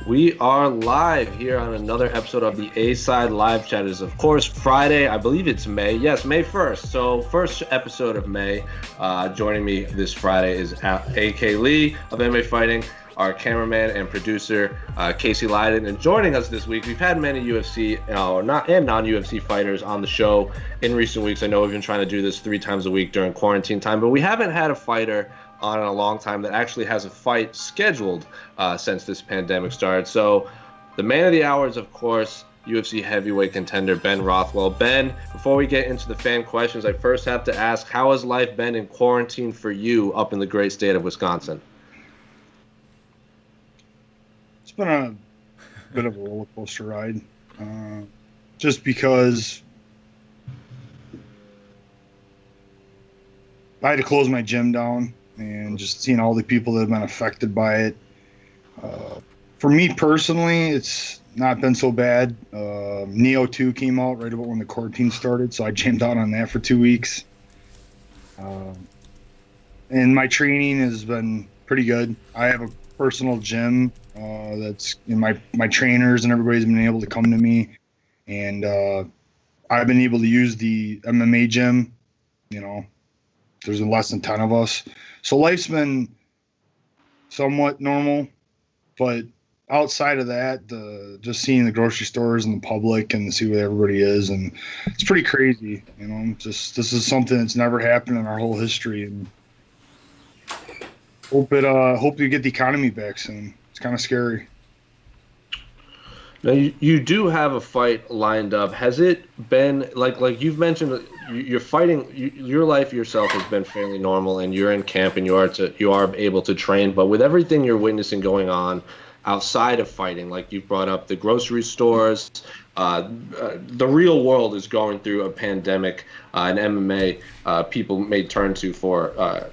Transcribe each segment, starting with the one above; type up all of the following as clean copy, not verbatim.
We are live here on another episode of the A-Side Live Chat. It is, of course, Friday. I believe it's May. Yes, May 1st. So, first episode of May. Joining me this Friday is A.K. Lee of MMA Fighting, our cameraman and producer, Casey Leiden. And joining us this week, we've had many UFC and non-UFC fighters on the show in recent weeks. I know we've been trying to do this 3 times a week during quarantine time, but we haven't had a fighter on in a long time that actually has a fight scheduled since this pandemic started. So the man of the hour is, of course, UFC heavyweight contender Ben Rothwell. Ben, before we get into the fan questions, I first have to ask, how has life been in quarantine for you up in the great state of Wisconsin? It's been a bit of a roller coaster ride, just because I had to close my gym down and just seeing all the people that have been affected by it. For me personally, it's not been so bad. Neo 2 came out right about when the quarantine started, so I jammed out on that for 2 weeks. And my training has been pretty good. I have a personal gym that's my trainers and everybody's been able to come to me, and I've been able to use the MMA gym. There's less than 10 of us, so life's been somewhat normal. But outside of that, just seeing the grocery stores and the public and to see where everybody is, and it's pretty crazy. This is something that's never happened in our whole history, and hope we get the economy back soon. It's kind of scary. Now, you do have a fight lined up. Has it been, like you've mentioned, you're fighting, your life yourself has been fairly normal, and you're in camp and you are able to train, but with everything you're witnessing going on outside of fighting, like you brought up the grocery stores, the real world is going through a pandemic, and MMA people may turn to for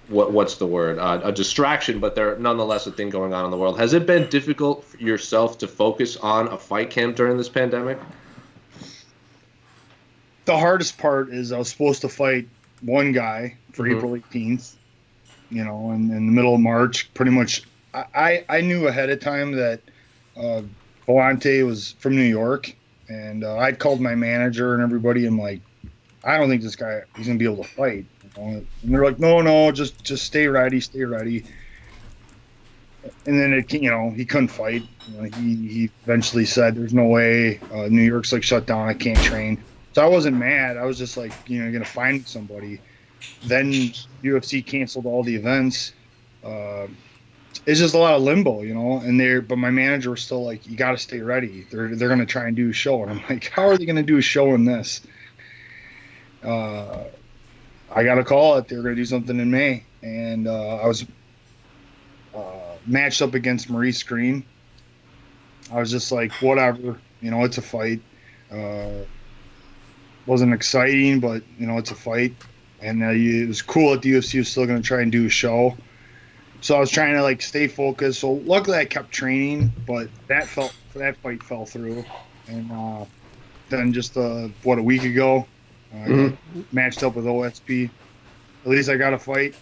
what's the word? A distraction, but they're nonetheless a thing going on in the world. Has it been difficult for yourself to focus on a fight camp during this pandemic? The hardest part is I was supposed to fight one guy for April 18th, in the middle of March. Pretty much, I knew ahead of time that Volante was from New York, and I'd called my manager and everybody. I'm like, I don't think this guy, he's going to be able to fight. And they're like, no, just stay ready. And then he couldn't fight. He eventually said, "There's no way. New York's shut down. I can't train." So I wasn't mad. I was just like, you're gonna find somebody. Then UFC canceled all the events. It's just a lot of limbo, but my manager was still like, "You got to stay ready. They're gonna try and do a show." And I'm like, "How are they gonna do a show in this?" I got a call that they were going to do something in May, and I was matched up against Maurice Green. I was just like, whatever, it's a fight. Wasn't exciting, but, it's a fight. And it was cool that the UFC was still going to try and do a show. So I was trying to, stay focused. So luckily I kept training, but that fight fell through. And then just, a week ago, got matched up with OSP. At least I got a fight.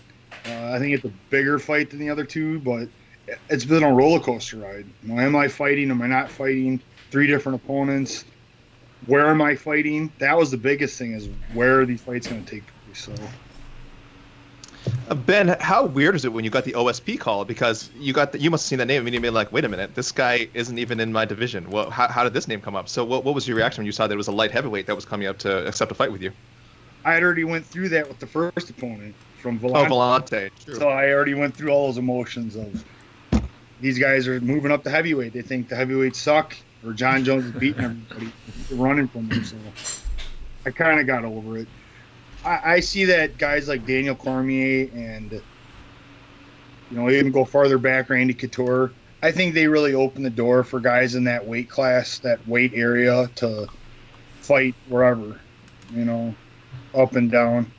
I think it's a bigger fight than the other two, but it's been a roller coaster ride. Am I fighting? Am I not fighting? 3 different opponents. Where am I fighting? That was the biggest thing, is where are these fights going to take place? So, Ben, how weird is it when you got the OSP call? Because you must have seen that name and you'd be like, wait a minute, this guy isn't even in my division. Well, how did this name come up? So what was your reaction when you saw that it was a light heavyweight that was coming up to accept a fight with you? I had already went through that with the first opponent from Volante. Oh, Volante. True. So I already went through all those emotions of these guys are moving up to heavyweight. They think the heavyweights suck, or John Jones is beating everybody. They're running from them. So I kind of got over it. I see that guys like Daniel Cormier and, even go farther back, Randy Couture, I think they really open the door for guys in that weight class, that weight area, to fight wherever, up and down.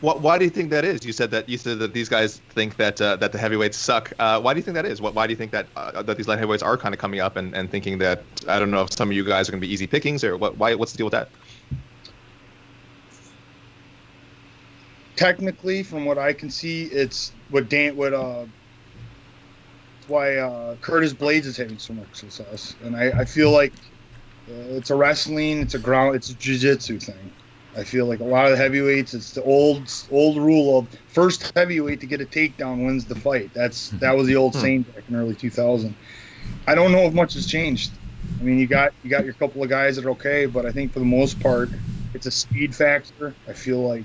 Why do you think that is? You said that these guys think that that the heavyweights suck. Why do you think that is? Why do you think that these light heavyweights are kind of coming up and thinking that, I don't know if some of you guys are going to be easy pickings, or what's the deal with that? Technically, from what I can see, it's what why Curtis Blades is having so much success. And I feel like it's a wrestling, it's a jiu-jitsu thing. I feel like a lot of the heavyweights, it's the old rule of first heavyweight to get a takedown wins the fight. That was the old saying back in early 2000. I don't know if much has changed. I mean, you got your couple of guys that are okay, but I think for the most part, it's a speed factor. I feel like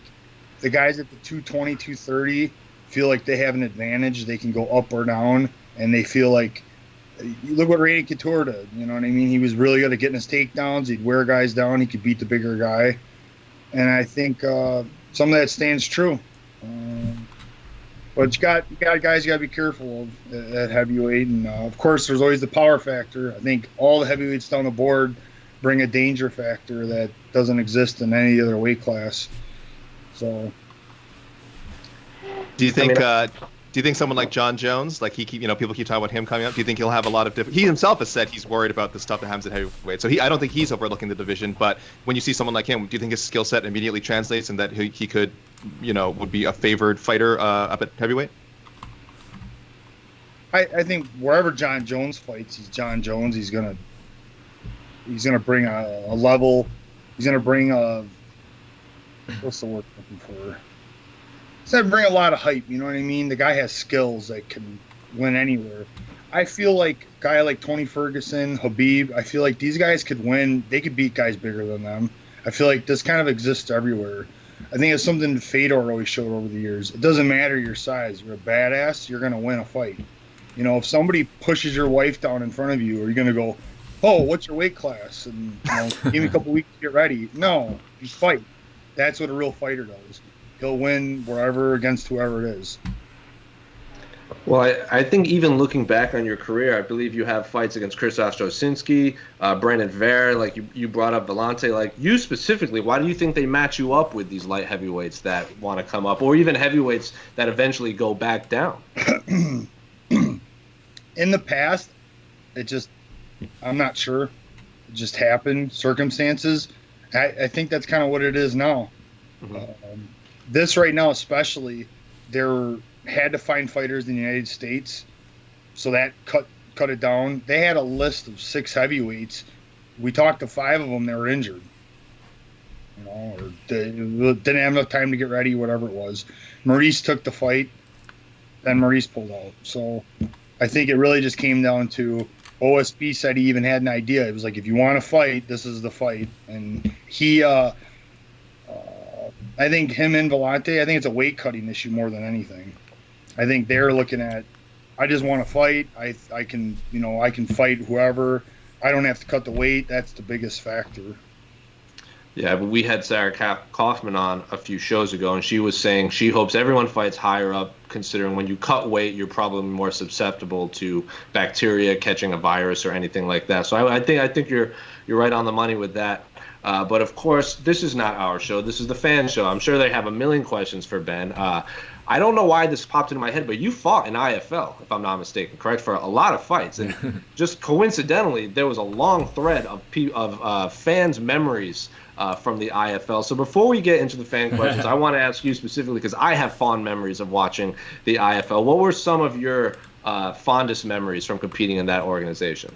the guys at the 220, 230 feel like they have an advantage. They can go up or down, and they feel like, you look what Randy Couture did. You know what I mean? He was really good at getting his takedowns. He'd wear guys down. He could beat the bigger guy. And I think some of that stands true. But you got guys you got to be careful of at heavyweight. And, of course, there's always the power factor. I think all the heavyweights down the board bring a danger factor that doesn't exist in any other weight class. So, do you think someone like John Jones, like people keep talking about him coming up? Do you think he'll have a lot of different? He himself has said he's worried about the stuff that happens at heavyweight. So I don't think he's overlooking the division. But when you see someone like him, do you think his skill set immediately translates and that he could, would be a favored fighter up at heavyweight? I think wherever John Jones fights, he's John Jones. He's gonna bring a level. He's gonna bring a what's the word I'm looking for? He's gonna bring a lot of hype. You know what I mean? The guy has skills that can win anywhere. I feel like a guy like Tony Ferguson, Khabib, I feel like these guys could win. They could beat guys bigger than them. I feel like this kind of exists everywhere. I think it's something Fedor always showed over the years. It doesn't matter your size. You're a badass. You're gonna win a fight. If somebody pushes your wife down in front of you, are you gonna go, "Oh, what's your weight class?" and give me a couple weeks to get ready? No, you fight. That's what a real fighter does. He'll win wherever against whoever it is. Well, I think even looking back on your career, I believe you have fights against Chris Ostrowski, Brandon Vera, like you brought up Vellante. Like you specifically, why do you think they match you up with these light heavyweights that want to come up, or even heavyweights that eventually go back down? In the past, I'm not sure. It just happened, circumstances. I think that's kind of what it is now. Mm-hmm. This right now, especially, they're had to find fighters in the United States, so that cut it down. They had a list of 6 heavyweights. We talked to 5 of them that were injured, or they didn't have enough time to get ready, whatever it was. Maurice took the fight, then Maurice pulled out. So I think it really just came down to OSB said he even had an idea. It was like, if you want to fight, this is the fight. And he, I think him and Vellante, I think it's a weight cutting issue more than anything. I think they're looking at, I just want to fight. I can fight whoever. I don't have to cut the weight. That's the biggest factor. Yeah, but we had Sarah Kaufman on a few shows ago, and she was saying she hopes everyone fights higher up, considering when you cut weight, you're probably more susceptible to bacteria, catching a virus, or anything like that. So I think you're right on the money with that. But of course, this is not our show. This is the fan show. I'm sure they have a million questions for Ben. I don't know why this popped into my head, but you fought in IFL, if I'm not mistaken, correct, for a lot of fights. And just coincidentally, there was a long thread of fans' memories from the IFL. So before we get into the fan questions, I want to ask you specifically, because I have fond memories of watching the IFL. What were some of your fondest memories from competing in that organization?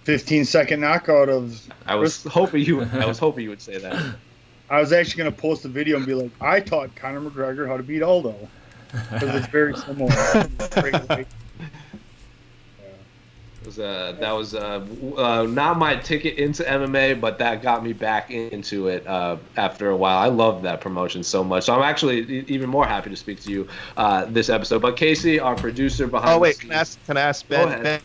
15-second knockout of. I was hoping you would say that. I was actually going to post a video and be like, I taught Conor McGregor how to beat Aldo, because it's very similar. That was not my ticket into MMA, but that got me back into it after a while. I loved that promotion so much. So I'm actually even more happy to speak to you this episode. But Casey, our producer behind the scenes. Can I ask Ben? Ben,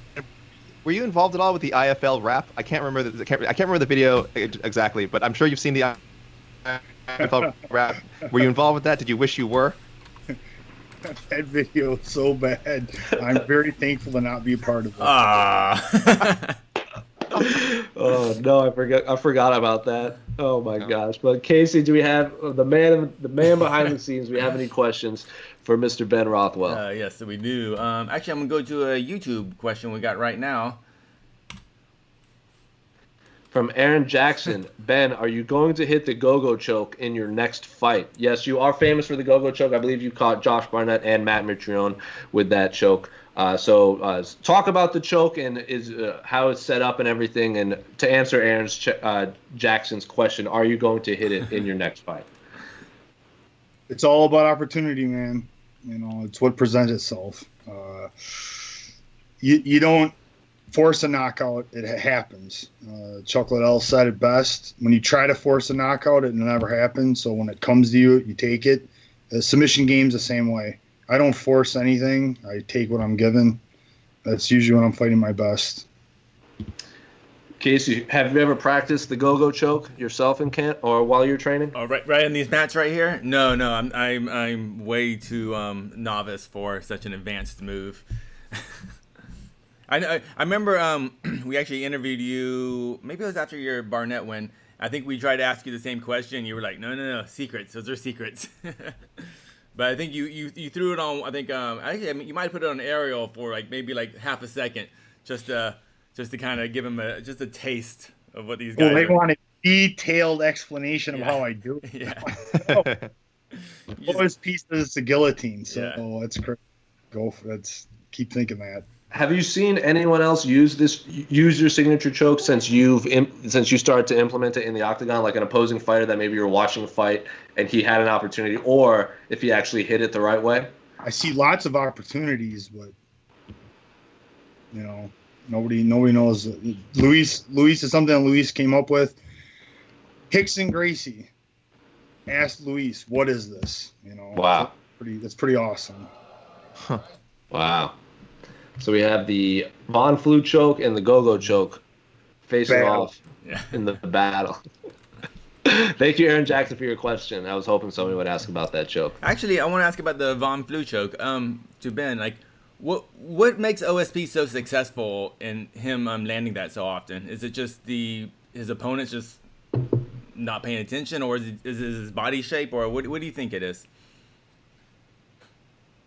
were you involved at all with the IFL rap? I can't remember the video exactly, but I'm sure you've seen the IFL rap. Were you involved with that? Did you wish you were? That video is so bad. I'm very thankful to not be a part of it. Oh no, I forgot about that. Oh my gosh. But Casey, do we have the man behind the scenes? Do we have any questions for Mr. Ben Rothwell? Yes, we do. Actually, I'm gonna go to a YouTube question we got right now. From Aaron Jackson. Ben, are you going to hit the go-go choke in your next fight? Yes, you are famous for the go-go choke. I believe you caught Josh Barnett and Matt Mitrione with that choke So talk about the choke and how it's set up and everything. And to answer Jackson's question, are you going to hit it in your next fight? It's all about opportunity, man. It's what presents itself. You don't force a knockout; it happens. Chuck Liddell said it best: when you try to force a knockout, it never happens. So when it comes to you, you take it. The submission game's the same way. I don't force anything. I take what I'm given. That's usually when I'm fighting my best. Casey, have you ever practiced the go-go choke yourself in camp or while you're training? Oh, right in these mats right here. No, I'm way too novice for such an advanced move. I remember we actually interviewed you. Maybe it was after your Barnett win. I think we tried to ask you the same question. You were like, no, secrets. Those are secrets. But I think you threw it on. I think you might have put it on aerial for maybe half a second, just to kind of give him just a taste of what these guys. Well, they want a detailed explanation of how I do it. Yeah. His piece is the guillotine, so that's great. Keep thinking that. Have you seen anyone else use your signature choke since you started to implement it in the octagon, like an opposing fighter that maybe you're watching a fight and he had an opportunity, or if he actually hit it the right way? I see lots of opportunities, but nobody knows. Luis is something that Luis came up with. Rickson Gracie asked Luis, "What is this?" Wow, that's pretty awesome. Huh. Wow. So we have the Von Flue choke and the go-go choke facing off in the battle. Thank you, Aaron Jackson, for your question. I was hoping somebody would ask about that choke. Actually, I want to ask about the Von Flue choke. To Ben, what makes OSP so successful in him landing that so often? Is it just his opponents just not paying attention, or is it his body shape, or what do you think it is?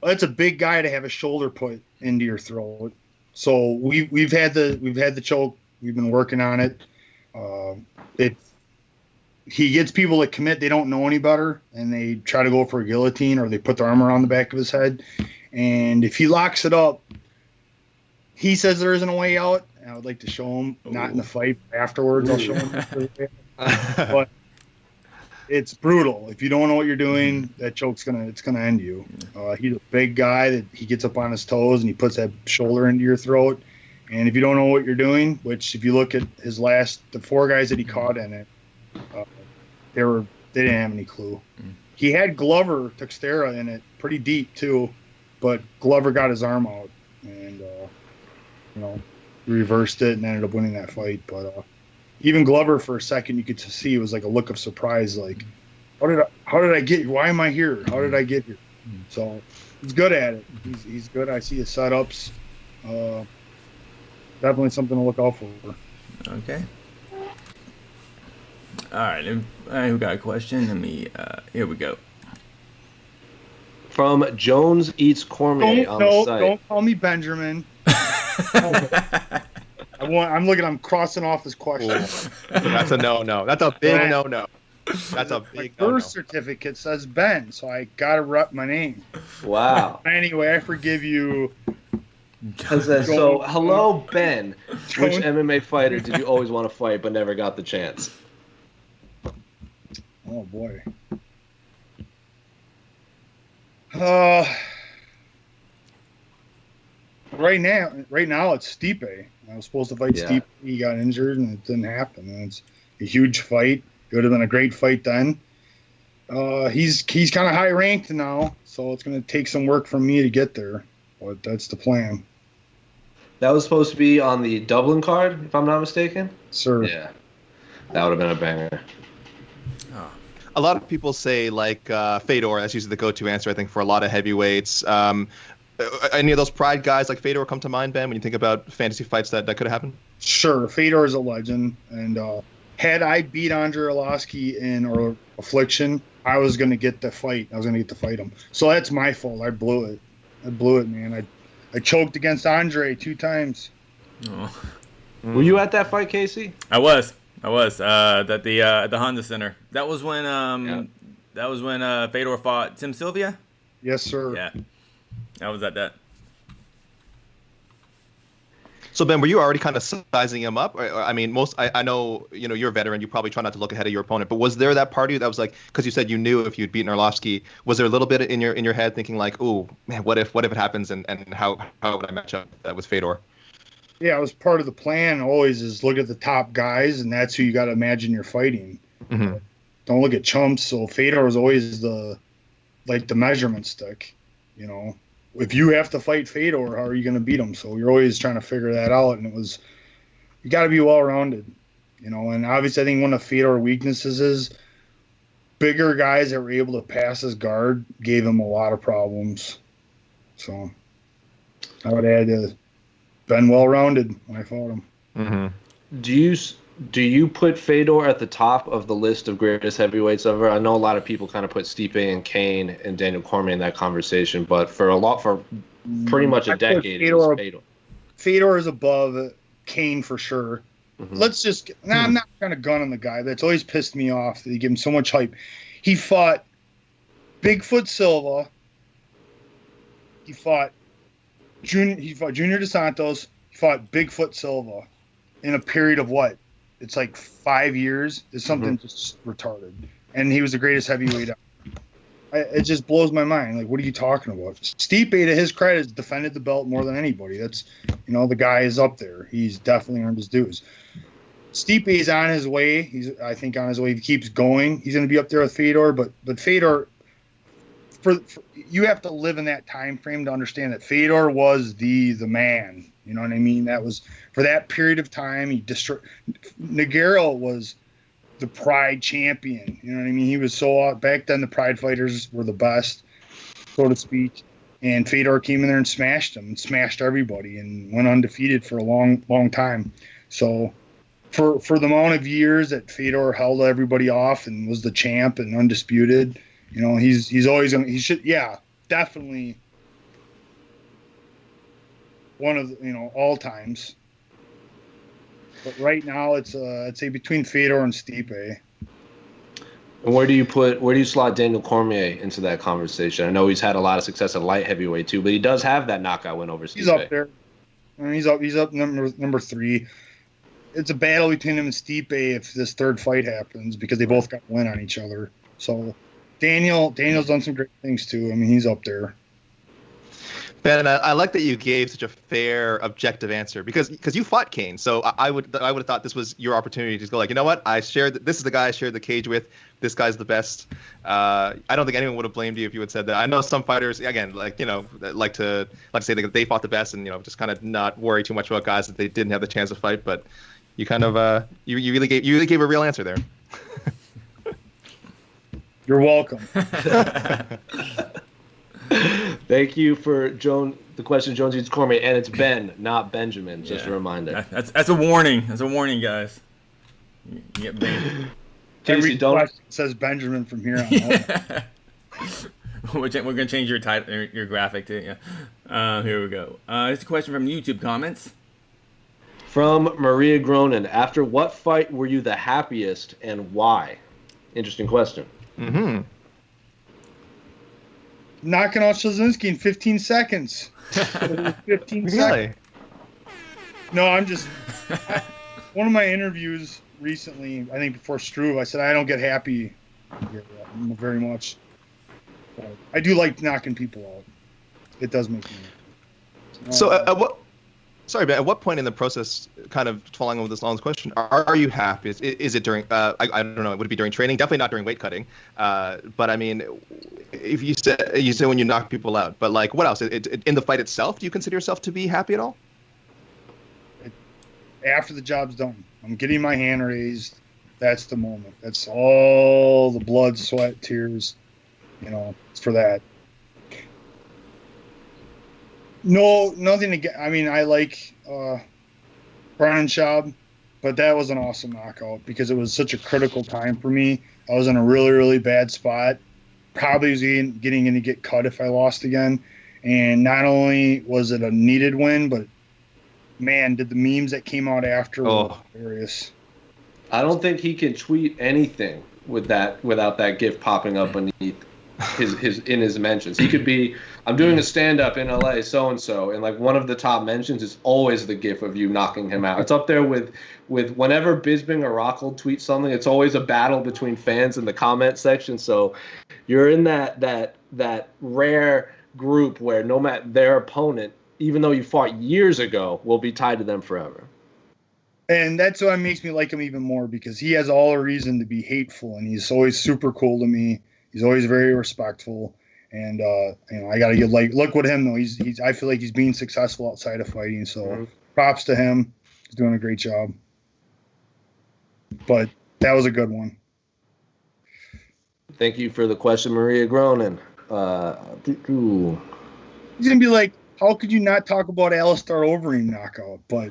Well, it's a big guy to have a shoulder put into your throat. So we've had the choke. We've been working on it. He gets people that commit. They don't know any better, and they try to go for a guillotine, or they put their arm around the back of his head. And if he locks it up, he says there isn't a way out. And I would like to show him, not in the fight, afterwards. I'll show him. But it's brutal. If you don't know what you're doing, that choke's gonna end you. He's a big guy that he gets up on his toes and he puts that shoulder into your throat. And if you don't know what you're doing, which if you look at the 4 guys that he caught in it, they didn't have any clue. He had Glover Teixeira in it pretty deep too, but Glover got his arm out and reversed it and ended up winning that fight. But even Glover, for a second, you could see it was like a look of surprise, like, how did I get here? Why am I here? How did I get here? So he's good at it. He's good. I see his setups. Definitely something to look out for. Okay. All right. We got a question. Here we go. From Jones Eats Cormier on the site. Don't call me Benjamin. I'm crossing off his question. That's a no. That's a big no. That's a big no. My birth certificate says Ben, so I gotta rep my name. Wow. Anyway, I forgive you. So, hello, Ben. Which MMA fighter did you always want to fight but never got the chance? Oh boy. Right now it's Stipe. I was supposed to fight Stipe. He got injured and it didn't happen. And it's a huge fight. It would have been a great fight then. He's kind of high ranked now, so it's going to take some work from me to get there. But that's the plan. That was supposed to be on the Dublin card, if I'm not mistaken. Sir. Yeah, that would have been a banger. A lot of people say Fedor. That's usually the go-to answer, I think, for a lot of heavyweights. Any of those Pride guys like Fedor come to mind, Ben, when you think about fantasy fights that could have happened? Sure. Fedor is a legend. And had I beat Andrei Arlovsky in Affliction, I was going to get the fight. I was going to get to fight him. So that's my fault. I blew it. Man. I choked against Andre 2 times. Oh. Were you at that fight, Casey? I was at the Honda Center. That was when Fedor fought Tim Sylvia. Yes, sir. Yeah, I was at that. So Ben, were you already kind of sizing him up? I mean, I know you're a veteran. You probably try not to look ahead of your opponent, but was there that part of you that was like, because you said you knew if you'd beaten Arlovsky, was there a little bit in your head thinking like, oh man, what if it happens and how would I match up with Fedor? Yeah, it was part of the plan. Always is look at the top guys, and that's who you got to imagine you're fighting. Mm-hmm. Don't look at chumps. So Fedor was always the measurement stick, you know. If you have to fight Fedor, how are you going to beat him? So you're always trying to figure that out, and you got to be well-rounded, you know. And obviously, I think one of Fedor's weaknesses is bigger guys that were able to pass his guard gave him a lot of problems. So I would add been well-rounded when I fought him. Mm-hmm. Do you put Fedor at the top of the list of greatest heavyweights ever? I know a lot of people kind of put Stipe and Kane and Daniel Cormier in that conversation, but for pretty much a decade, it was Fedor. Fedor is above Kane for sure. Mm-hmm. I'm not kind of gunning the guy. That's always pissed me off that they give him so much hype. He fought Bigfoot Silva. He fought Junior Dos Santos. He fought Bigfoot Silva in a period of what? It's like 5 years. It's something just retarded. And he was the greatest heavyweight ever. It just blows my mind. Like, what are you talking about? Stipe, to his credit, has defended the belt more than anybody. That's, the guy is up there. He's definitely earned his dues. Stipe is on his way. I think, on his way. If he keeps going, he's going to be up there with Fedor. But Fedor, for you have to live in that time frame to understand that Fedor was the man. You know what I mean? That was for that period of time. He destroyed. Nogueira was the Pride champion. You know what I mean? He was so back then. The Pride fighters were the best, so to speak. And Fedor came in there and smashed him, and smashed everybody, and went undefeated for a long, long time. So, for the amount of years that Fedor held everybody off and was the champ and undisputed, he's always going. He should, definitely. One of all times, but right now it's I'd say between Fedor and Stipe. And where do you slot Daniel Cormier into that conversation? I know he's had a lot of success at light heavyweight too, but he does have that knockout win over Stipe. He's up there. He's up number 3. It's a battle between him and Stipe if this third fight happens because they both got to win on each other. So Daniel's done some great things too. I mean, he's up there. Ben, I like that you gave such a fair, objective answer because you fought Kane. So I would have thought this was your opportunity to just go like, you know what? This is the guy I shared the cage with. This guy's the best. I don't think anyone would have blamed you if you had said that. I know some fighters, again, like to say that they fought the best and just kind of not worry too much about guys that they didn't have the chance to fight. But you kind of you really gave a real answer there. You're welcome. Thank you for the question, Jones eats Cormier, and it's Ben, not Benjamin. Just a reminder. That's a warning. That's a warning, guys. You get banned. Every question says Benjamin from here on out. We're gonna change your title, your graphic too. Yeah. Here we go. Here's a question from YouTube comments. From Maria Gronin. After what fight were you the happiest and why? Interesting question. Mm-hmm. Knocking out Szynski in 15 seconds. 15 Really? seconds. No, I'm just. One of my interviews recently, I think before Struve, I said I don't get happy very much. But I do like knocking people out. It does make me. So Sorry, Ben. At what point in the process, kind of following on with this long question, are you happy? Is it during? I don't know. Would it be during training? Definitely not during weight cutting. But I mean, if you said when you knock people out, but like what else? In the fight itself, do you consider yourself to be happy at all? After the job's done, I'm getting my hand raised. That's the moment. That's all the blood, sweat, tears. It's for that. No, nothing to get. I mean, I like Brian Schaub, but that was an awesome knockout because it was such a critical time for me. I was in a really, really bad spot. Probably was getting in to get cut if I lost again. And not only was it a needed win, but man, did the memes that came out after were hilarious. I don't think he can tweet anything without that GIF popping up beneath his in his mentions. He could be, I'm doing a stand up in LA, so and so, and like one of the top mentions is always the gif of you knocking him out. It's up there with whenever Bisping or Rockhold tweet something, it's always a battle between fans in the comment section. So you're in that rare group where no matter their opponent, even though you fought years ago, will be tied to them forever. And that's what makes me like him even more, because he has all a reason to be hateful, and he's always super cool to me. He's always very respectful, and I gotta give look with him though. He's I feel like he's being successful outside of fighting. So props to him. He's doing a great job. But that was a good one. Thank you for the question, Maria Gronin. He's gonna be like, how could you not talk about Alistair Overeem knockout? But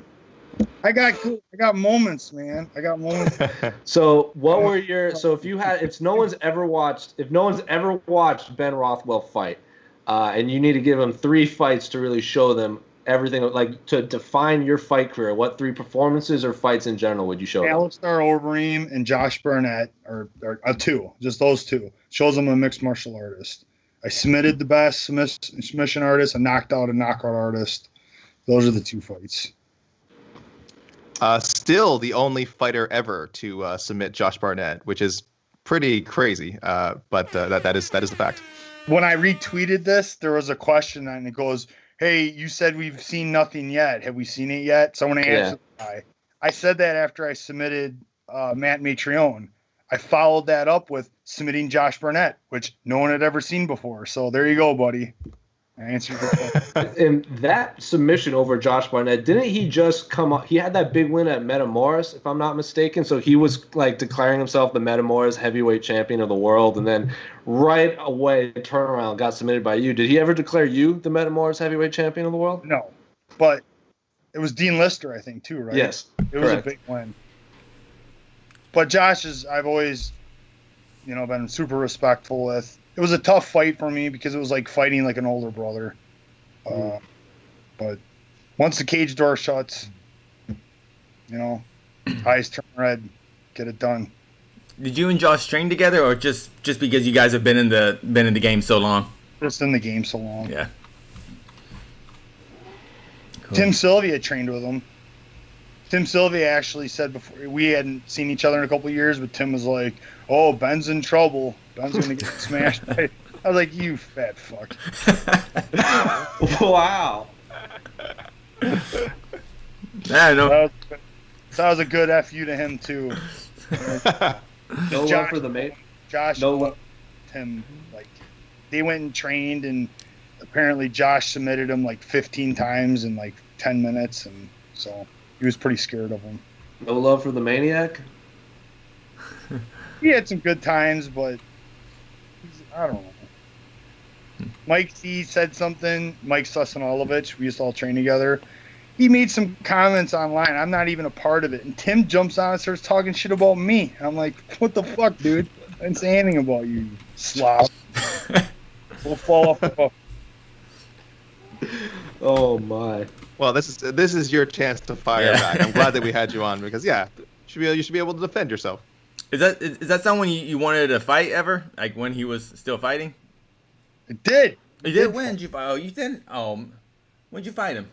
I got moments, man. I got moments. So if no one's ever watched Ben Rothwell fight, and you need to give him 3 fights to really show them everything, like to define your fight career, what 3 performances or fights in general would you show them? Alistair Overeem and Josh Barnett are 2, just those 2. Shows them a mixed martial artist. I submitted the best submission artist and knocked out a knockout artist. Those are the 2 fights. Still the only fighter ever to submit Josh Barnett, which is pretty crazy. But that is the fact. When I retweeted this, there was a question and it goes, "Hey, you said we've seen nothing yet. Have we seen it yet?" Someone answered. Yeah. I said that after I submitted Matt Matrione. I followed that up with submitting Josh Barnett, which no one had ever seen before. So there you go, buddy. I answered your question. And that submission over Josh Barnett, didn't he just come up? He had that big win at Metamoris, if I'm not mistaken. So he was like declaring himself the Metamoris heavyweight champion of the world, and then right away turnaround got submitted by you. Did he ever declare you the Metamoris heavyweight champion of the world? No, but it was Dean Lister, I think, too, right? Yes, it was a big win. But Josh I've always, been super respectful with. It was a tough fight for me because it was like fighting like an older brother. But once the cage door shuts, eyes turn red, get it done. Did you and Josh train together, or just because you guys have been in the game so long? Just in the game so long. Yeah. Cool. Tim Sylvia trained with him. Tim Sylvia actually said before, we hadn't seen each other in a couple of years, but Tim was like, "Oh, Ben's in trouble. Ben's going to get smashed." I was like, "You fat fuck." Wow. I know. That was a good FU to him, too. No love for the mate. Josh loved him. Like, they went and trained, and apparently Josh submitted him like 15 times in like 10 minutes, and so he was pretty scared of him. No love for the maniac? He had some good times, but I don't know. Mike C said something. Mike Susanolovich, we used to all train together. He made some comments online. I'm not even a part of it. And Tim jumps on and starts talking shit about me. And I'm like, what the fuck, dude? I didn't say anything about you slob. We'll fall off the hook. Oh, my. Well, this is your chance to fire back. I'm glad that we had you on because, you should be able to defend yourself. Is that someone you wanted to fight ever? Like when he was still fighting? It did. You did? When did you fight? Oh, you didn't? When did you fight him?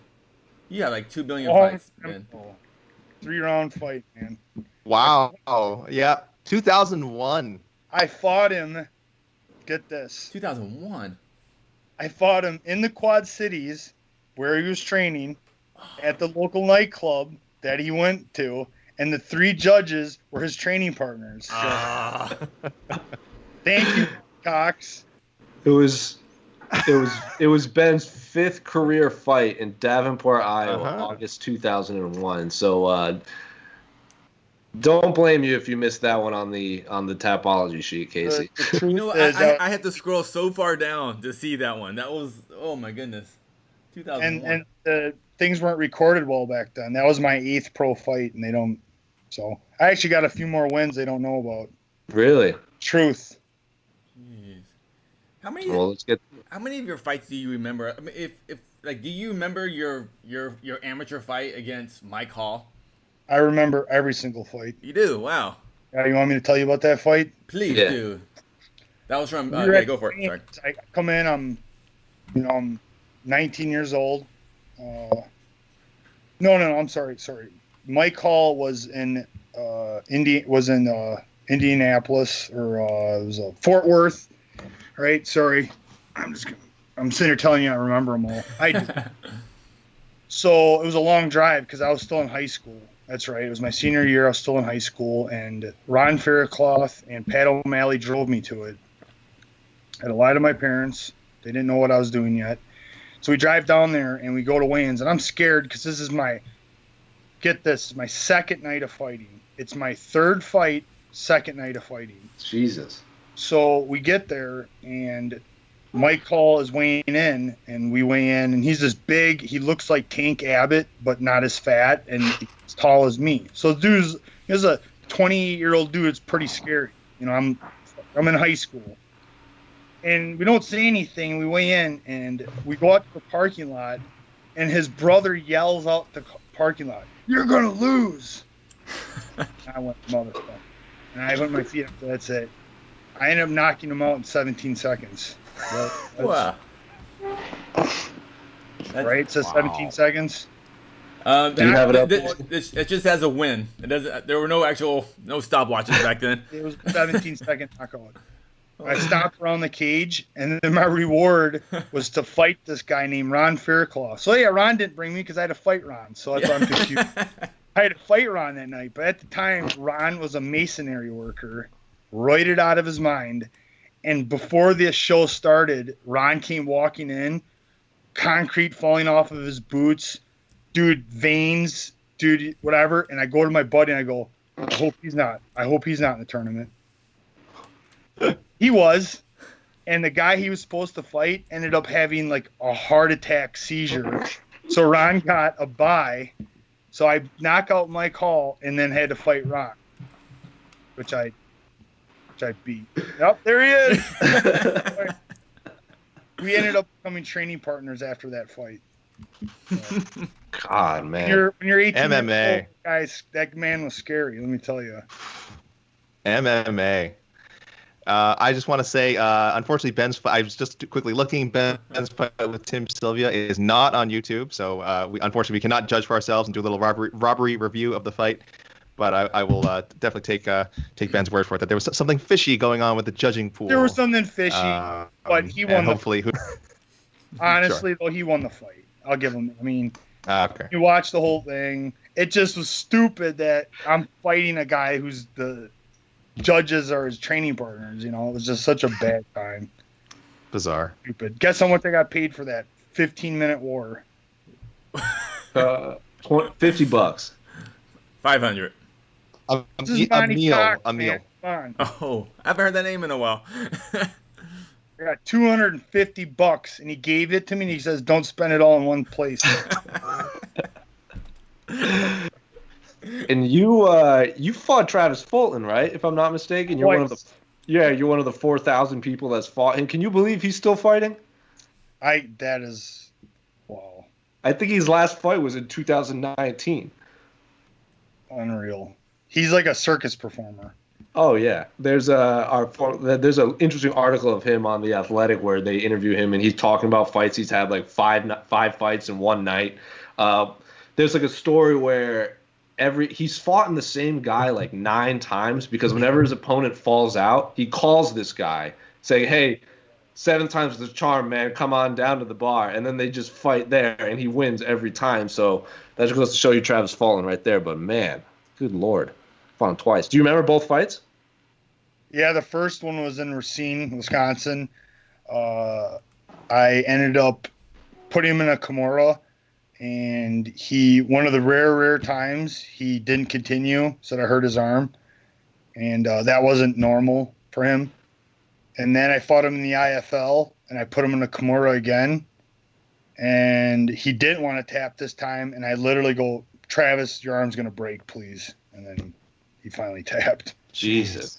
You had like 2 billion fights, man. 3-round fight, man. Wow. Oh, yeah. 2001. I fought him. Get this. 2001. I fought him in the Quad Cities where he was training at the local nightclub that he went to, and the 3 judges were his training partners. So, thank you, Cox. It was Ben's 5th career fight in Davenport, Iowa, August 2001. So don't blame you if you missed that one on the Tapology sheet, Casey. I had to scroll so far down to see that one. That was, oh my goodness, 2001. And things weren't recorded well back then. That was my 8th pro fight, and they don't. So I actually got a few more wins they don't know about. Really? Truth. Jeez. How many of your fights do you remember? I mean, if do you remember your amateur fight against Mike Hall? I remember every single fight. You do? Wow. You want me to tell you about that fight? Please do. That was from. We were Yeah, at go for it. Sorry. I come in. I'm 19 years old. No. I'm sorry. Mike Hall was in Indianapolis, or it was Fort Worth. Right. Sorry. I'm sitting here telling you I remember them all. I do. So it was a long drive because I was still in high school. That's right. It was my senior year. I was still in high school, and Ron Faircloth and Pat O'Malley drove me to it. I had to lie to my parents. They didn't know what I was doing yet. So we drive down there, and we go to weigh-ins, and I'm scared because this is my second night of fighting. It's my third fight, second night of fighting. Jesus. So we get there, and Mike Hall is weighing in, and we weigh in, and he's this big. He looks like Tank Abbott, but not as fat, and as tall as me. So he's a 20-year-old dude. It's pretty scary. I'm in high school, and we don't say anything. We weigh in, and we go out to the parking lot, and his brother yells out the parking lot, "You're gonna lose!" I went, motherfucker, and I went my feet up. That's it. I ended up knocking him out in 17 seconds. Wow. Right? It says 17 seconds. Do you have it up? It just has a win. It doesn't. There were no stopwatches back then. It was 17-second knockout. I stopped around the cage, and then my reward was to fight this guy named Ron Faircloth. So yeah, Ron didn't bring me because I had to fight Ron. So that's why I'm confused. I had to fight Ron that night, but at the time, Ron was a masonry worker, roided out of his mind. And before this show started, Ron came walking in, concrete falling off of his boots, dude, veins, dude, whatever. And I go to my buddy and I go, I hope he's not in the tournament. He was. And the guy he was supposed to fight ended up having like a heart attack seizure. So Ron got a bye. So I knock out Mike Hall and then had to fight Ron, which I beat. Yep, there he is. We ended up becoming training partners after that fight. So, God, man. when you're 18 MMA. years old, guys, that man was scary, let me tell you. MMA. I just want to say, unfortunately, I was just quickly looking. Ben's fight with Tim Sylvia is not on YouTube, so unfortunately we cannot judge for ourselves and do a little robbery review of the fight. But I will definitely take Ben's word for it that there was something fishy going on with the judging pool. There was something fishy, but he won. Hopefully, honestly, though, he won the fight. I'll give him. I mean, okay. You watch the whole thing. It just was stupid that I'm fighting a guy who's the judges are his training partners. It was just such a bad time. Bizarre. Stupid. Guess how much I got paid for that 15-minute war? $50. 500. A meal. Come on. Oh, I haven't heard that name in a while. I got $250, and he gave it to me, and he says, "Don't spend it all in one place." And you fought Travis Fulton, right? If I'm not mistaken, you're one of the 4,000 people that's fought. And can you believe he's still fighting? That is, wow. I think his last fight was in 2019. Unreal. He's like a circus performer. Oh yeah, there's an interesting article of him on The Athletic where they interview him and he's talking about fights he's had, like five fights in one night. There's like a story where he's fought in the same guy like 9 times because whenever his opponent falls out, he calls this guy saying, "Hey, 7 times the charm, man. Come on down to the bar," and then they just fight there and he wins every time. So that just goes to show you Travis Fulton right there. But man, good Lord. Fought him twice. Do you remember both fights? Yeah, the first one was in Racine, Wisconsin. I ended up putting him in a Kimura, and one of the rare times he didn't continue, said I hurt his arm, and that wasn't normal for him. And then I fought him in the IFL, and I put him in a Kimura again, and he didn't want to tap this time, and I literally go, "Travis, your arm's going to break, please." And then he finally tapped. Jesus.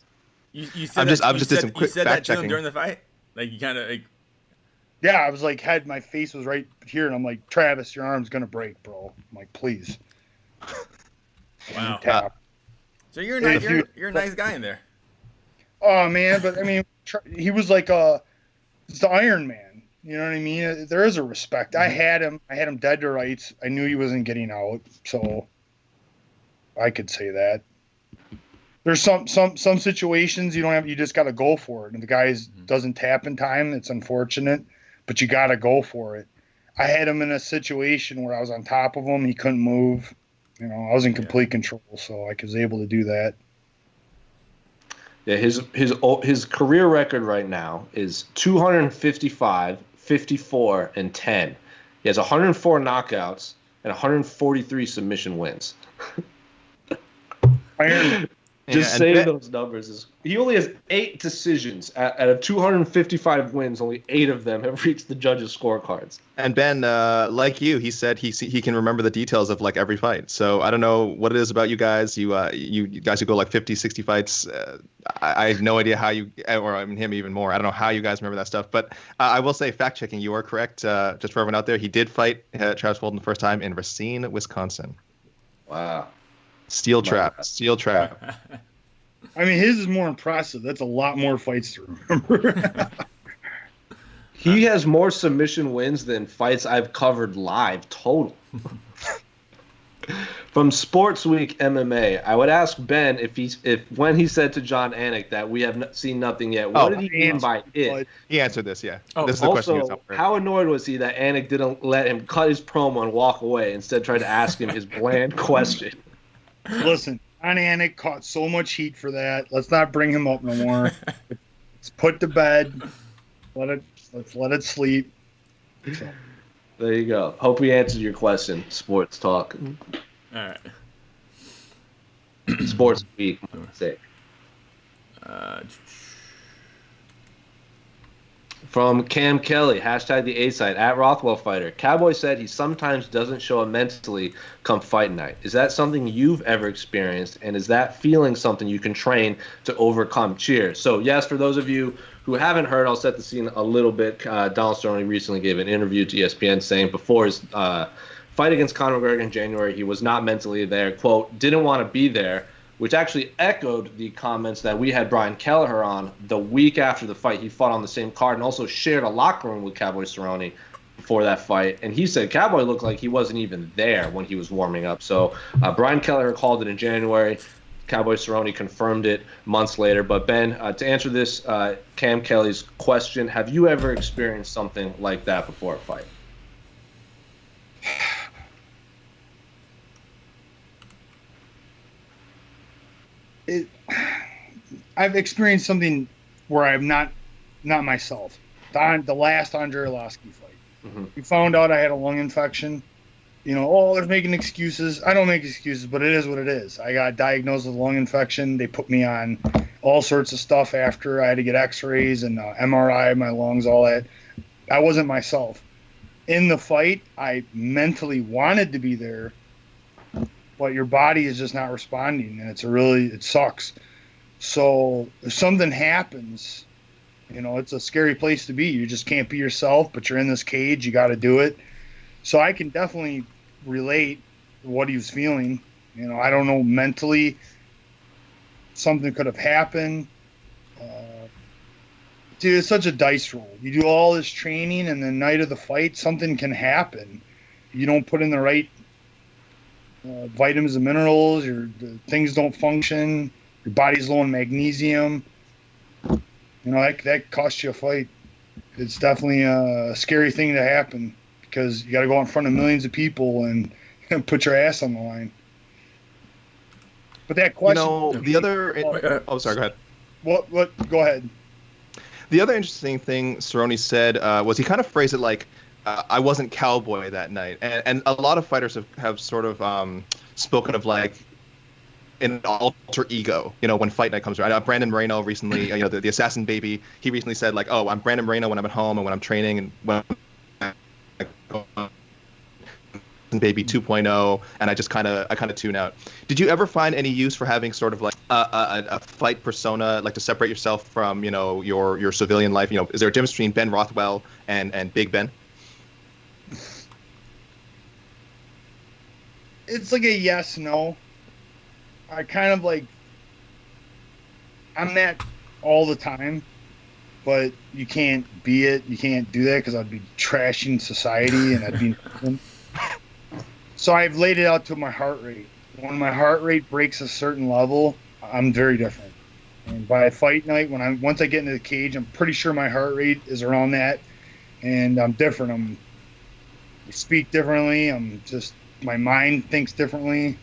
You said I'm just did some quick that fact to him checking during the fight? Like, you kind of like... Yeah, I was like, my face was right here, and I'm like, "Travis, your arm's going to break, bro." I'm like, "Please." Wow. Tap. So you're a nice guy in there. Oh, man, but I mean, he was like it's the Iron Man. You know what I mean? There is a respect. I had him dead to rights. I knew he wasn't getting out, so I could say that. There's some situations you just got to go for it. And the guy doesn't tap in time. It's unfortunate, but you got to go for it. I had him in a situation where I was on top of him. He couldn't move. You know, I was in complete control, so I was able to do that. Yeah, his career record right now is 255, 54, and 10. He has 104 knockouts and 143 submission wins. Just saying those numbers he only has 8 decisions out of 255 wins. Only 8 of them have reached the judges' scorecards. And Ben, like you, he said he can remember the details of like every fight. So I don't know what it is about you guys. You guys who go like 50, 60 fights. I have no idea how you, or I mean him even more. I don't know how you guys remember that stuff. But I will say, fact checking, you are correct. Just for everyone out there, he did fight Travis Fulton the first time in Racine, Wisconsin. Wow. Steel trap. I mean, his is more impressive. That's a lot more fights to remember. He has more submission wins than fights I've covered live total. From Sports Week MMA, I would ask Ben if when he said to John Anik that we have seen nothing yet, what did he mean by it? He answered this, yeah. Oh, this is the question. Also, how annoyed was he that Anik didn't let him cut his promo and walk away, instead tried to ask him his bland question? Listen, John Anik caught so much heat for that. Let's not bring him up no more. Let's put to bed. Let's let it sleep. So. There you go. Hope we answered your question, Sports Talk. All right. Sports Week, let's say. From Cam Kelly, hashtag the A-side, at Rothwell Fighter. Cowboy said he sometimes doesn't show up mentally come fight night. Is that something you've ever experienced, and is that feeling something you can train to overcome? Cheers. So, yes, for those of you who haven't heard, I'll set the scene a little bit. Donald Cerrone recently gave an interview to ESPN saying before his fight against Conor McGregor in January, he was not mentally there, quote, didn't want to be there, which actually echoed the comments that we had Brian Kelleher on the week after the fight. He fought on the same card and also shared a locker room with Cowboy Cerrone before that fight. And he said Cowboy looked like he wasn't even there when he was warming up. So Brian Kelleher called it in January. Cowboy Cerrone confirmed it months later. But Ben, to answer this Cam Kelly's question, have you ever experienced something like that before a fight? I've experienced something where I'm not myself. The last Andre Arlovski fight. Mm-hmm. We found out I had a lung infection. You know, they're making excuses. I don't make excuses, but it is what it is. I got diagnosed with lung infection. They put me on all sorts of stuff after. I had to get x-rays and MRI of my lungs, all that. I wasn't myself. In the fight, I mentally wanted to be there, but your body is just not responding, and it sucks. So if something happens, you know, it's a scary place to be. You just can't be yourself, but you're in this cage. You got to do it. So I can definitely relate to what he was feeling. You know, I don't know, mentally something could have happened. Dude, it's such a dice roll. You do all this training, and the night of the fight, something can happen. You don't put in the right vitamins and minerals, things don't function, your body's low in magnesium. You know, that costs you a fight. It's definitely a scary thing to happen because you got to go in front of millions of people and put your ass on the line. But that question... You know, the other... Oh, sorry, go ahead. What? Go ahead. The other interesting thing Cerrone said was he kind of phrased it like, I wasn't Cowboy that night. And a lot of fighters have sort of spoken of like an alter ego, you know, when fight night comes around. Brandon Moreno recently, you know, the Assassin Baby, he recently said like, oh, I'm Brandon Moreno when I'm at home and when I'm training and when Baby 2.0, and I kind of tune out. Did you ever find any use for having sort of like a fight persona, like to separate yourself from, you know, your civilian life? You know, is there a difference between Ben Rothwell and Big Ben? It's like a yes, no. I kind of like, I'm that all the time. but you can't be it. You can't do that because I'd be trashing society and I'd be. So I've laid it out to my heart rate. When my heart rate breaks a certain level, I'm very different. And by fight night, once I get into the cage, I'm pretty sure my heart rate is around that, and I'm different. I speak differently. My mind thinks differently,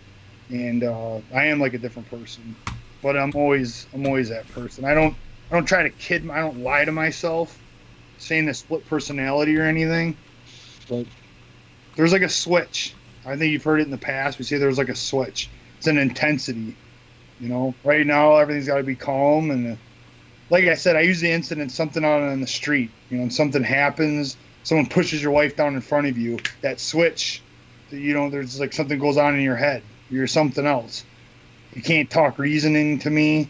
and I am like a different person. But I'm always that person. I don't try to kid. I don't lie to myself, saying a split personality or anything. But there's like a switch. I think you've heard it in the past. We say there's like a switch. It's an intensity. Right now everything's got to be calm, and like I said, I use the incident something out on the street. Something happens, someone pushes your wife down in front of you. That switch, there's like something goes on in your head. You're something else. You can't talk reasoning to me.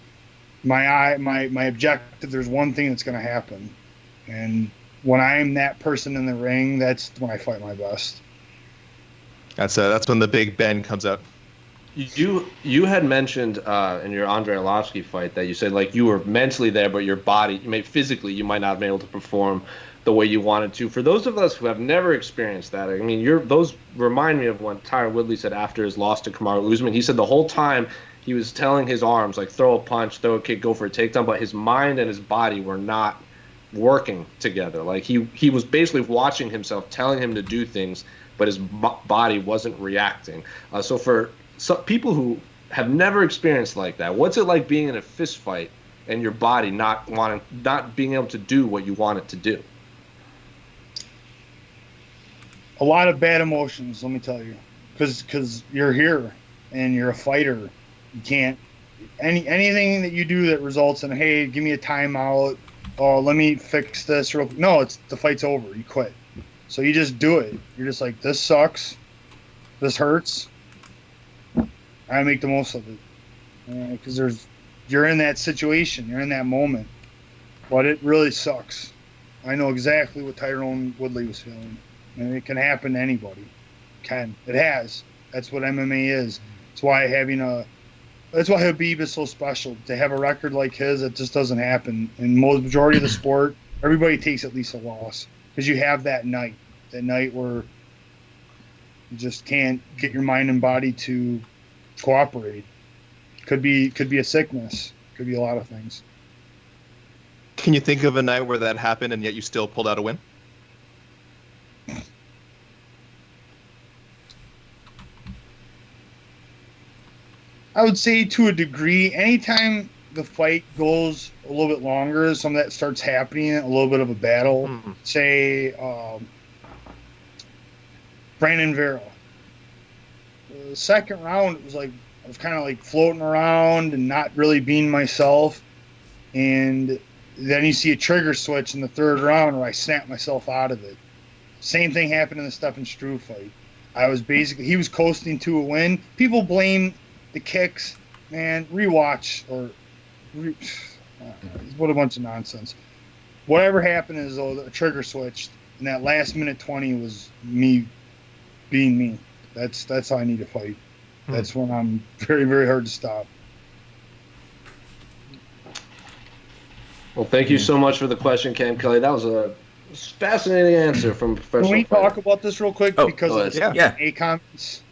My objective. There's one thing that's going to happen, and when I'm that person in the ring, that's when I fight my best. That's when the Big Ben comes out. You had mentioned in your Andrei Arlovsky fight that you said like you were mentally there, but your body, physically, you might not have been able to perform the way you wanted to. For those of us who have never experienced that, those remind me of what Tyron Woodley said after his loss to Kamaru Usman. He said the whole time he was telling his arms like throw a punch, throw a kick, go for a takedown, but his mind and his body were not working together. Like he was basically watching himself, telling him to do things, but his body wasn't reacting. So for some people who have never experienced like that, what's it like being in a fist fight and your body not being able to do what you want it to do? A lot of bad emotions, let me tell you, because you're here and you're a fighter. You can't anything that you do that results in, hey, give me a timeout. Oh, let me fix this. No, the fight's over. You quit. So you just do it. You're just like, this sucks. This hurts. I make the most of it, because you're in that situation. You're in that moment, but it really sucks. I know exactly what Tyron Woodley was feeling, and it can happen to anybody. It has. That's what MMA is. That's why Khabib is so special. To have a record like his, it just doesn't happen. In majority of the sport, everybody takes at least a loss because you have that night where you just can't get your mind and body to cooperate. Could be a sickness. Could be a lot of things. Can you think of a night where that happened and yet you still pulled out a win? I would say to a degree, anytime the fight goes a little bit longer, some of that starts happening, a little bit of a battle. Mm-hmm. Say, Brandon Vera. The second round, it was like I was kind of like floating around and not really being myself. And then you see a trigger switch in the third round where I snapped myself out of it. Same thing happened in the Stefan Struve fight. He was coasting to a win. People blame the kicks, man. Rewatch what a bunch of nonsense. Whatever happened is the trigger switched, and that last minute 20 was me being me. That's how I need to fight. That's when I'm very, very hard to stop. Well, thank you so much for the question, Cam Kelly. That was a fascinating answer from professional. Can we talk about this real quick? Because of A comments.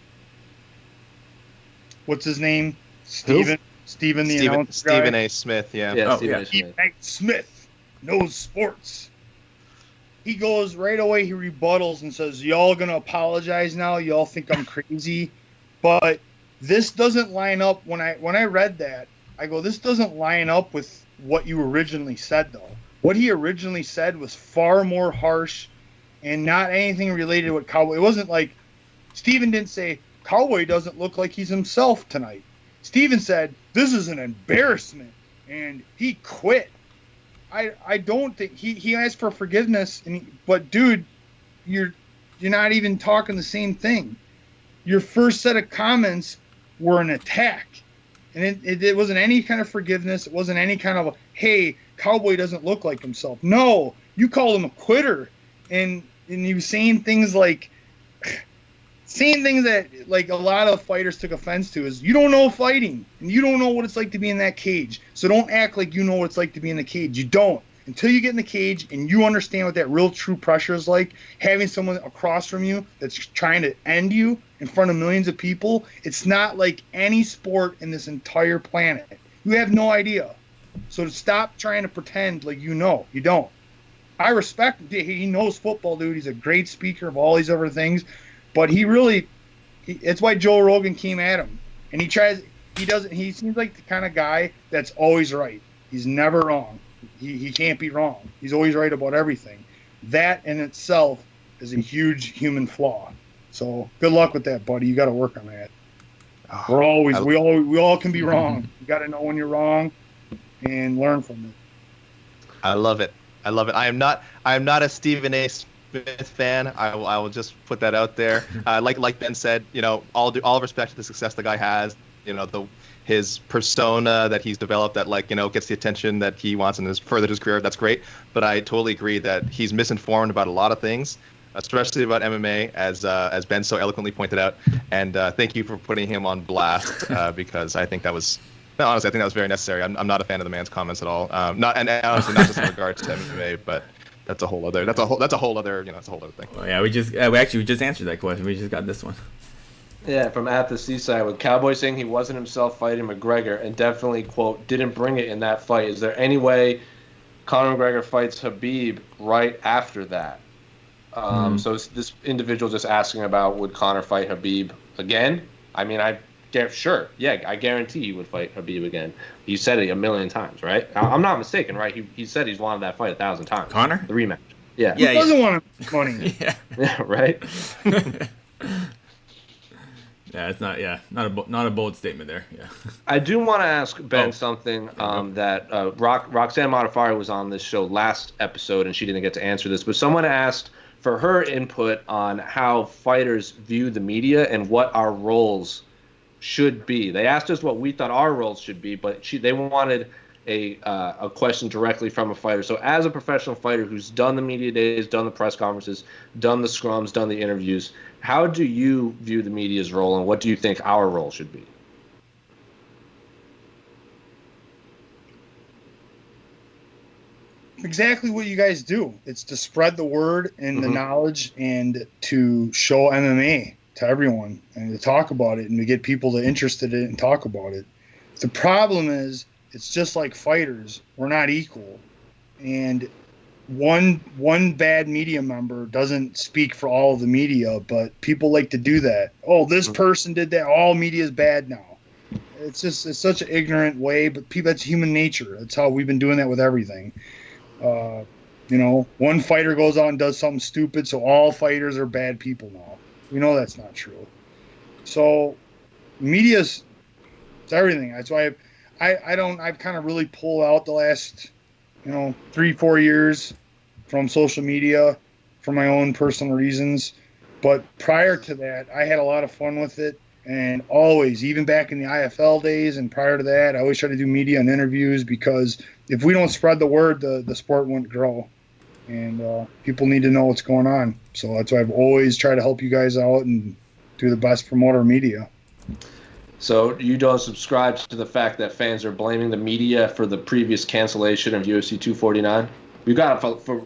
What's his name? Stephen A. Smith, yeah. Stephen A. Smith knows sports. He goes right away, he rebuttals and says, y'all going to apologize now? Y'all think I'm crazy? But this doesn't line up. When I read that, I go, this doesn't line up with what you originally said, though. What he originally said was far more harsh and not anything related to what Cowboy. It wasn't like Stephen didn't say, Cowboy doesn't look like he's himself tonight. Stephen said, this is an embarrassment, and he quit. I don't think he asked for forgiveness, but dude, you're not even talking the same thing. Your first set of comments were an attack, and it wasn't any kind of forgiveness. It wasn't any kind of hey, Cowboy doesn't look like himself. No, you called him a quitter, and you were saying things like. Saying things that like a lot of fighters took offense to is you don't know fighting and you don't know what it's like to be in that cage. So don't act like you know what it's like to be in the cage. You don't. until you get in the cage and you understand what that real true pressure is like, having someone across from you that's trying to end you in front of millions of people, it's not like any sport in this entire planet. You have no idea. So to stop trying to pretend like you know. You don't. I respect him. He knows football, dude. He's a great speaker of all these other things. But it's why Joe Rogan came at him. And he seems like the kind of guy that's always right. He's never wrong. He can't be wrong. He's always right about everything. That in itself is a huge human flaw. So good luck with that, buddy. You got to work on that. We all can be wrong. You got to know when you're wrong and learn from it. I love it. I am not a Stephen A. Smith fan. I will just put that out there. Like Ben said, all respect to the success the guy has. His persona that he's developed that gets the attention that he wants and has furthered his career. That's great. But I totally agree that he's misinformed about a lot of things, especially about MMA, as Ben so eloquently pointed out. And thank you for putting him on blast because I think that was. No, honestly, I think that was very necessary. I'm not a fan of the man's comments at all. Honestly, not just in regards to MMA, but that's a whole other thing. Well, yeah, we just answered that question. We just got this one. Yeah, from At the Seaside, with Cowboy saying he wasn't himself fighting McGregor and definitely, quote, didn't bring it in that fight. Is there any way Conor McGregor fights Khabib right after that? So this individual just asking about would Conor fight Khabib again? I mean, sure. Yeah, I guarantee he would fight Khabib again. He said it a million times, right? I'm not mistaken, right? He said he's wanted that fight 1,000 times. Conor? The rematch. Yeah. He doesn't want money. Yeah, right? Yeah, it's not a bold statement there. Yeah. I do want to ask Ben something that Roxanne Modafferi was on this show last episode, and she didn't get to answer this, but someone asked for her input on how fighters view the media and what our roles should be. They asked us what we thought our roles should be, but they wanted a question directly from a fighter. So as a professional fighter who's done the media days, done the press conferences, done the scrums, done the interviews, how do you view the media's role, and what do you think our role should be? Exactly what you guys do. It's to spread the word and the knowledge and to show MMA to everyone and to talk about it and to get people interested in it and talk about it. The problem is it's just like fighters. We're not equal. And one bad media member doesn't speak for all of the media, but people like to do that. Oh, this person did that. All media is bad now. It's such an ignorant way, but that's human nature. That's how we've been doing that with everything. One fighter goes out and does something stupid, so all fighters are bad people now. We know that's not true. So media's it's everything. That's why I've kind of really pulled out the last 3-4 years from social media for my own personal reasons. But prior to that, I had a lot of fun with it. And always, even back in the IFL days and prior to that, I always try to do media and interviews because if we don't spread the word, the sport won't grow. And people need to know what's going on. So that's why I've always tried to help you guys out and do the best promoter media. So you don't subscribe to the fact that fans are blaming the media for the previous cancellation of UFC 249? We got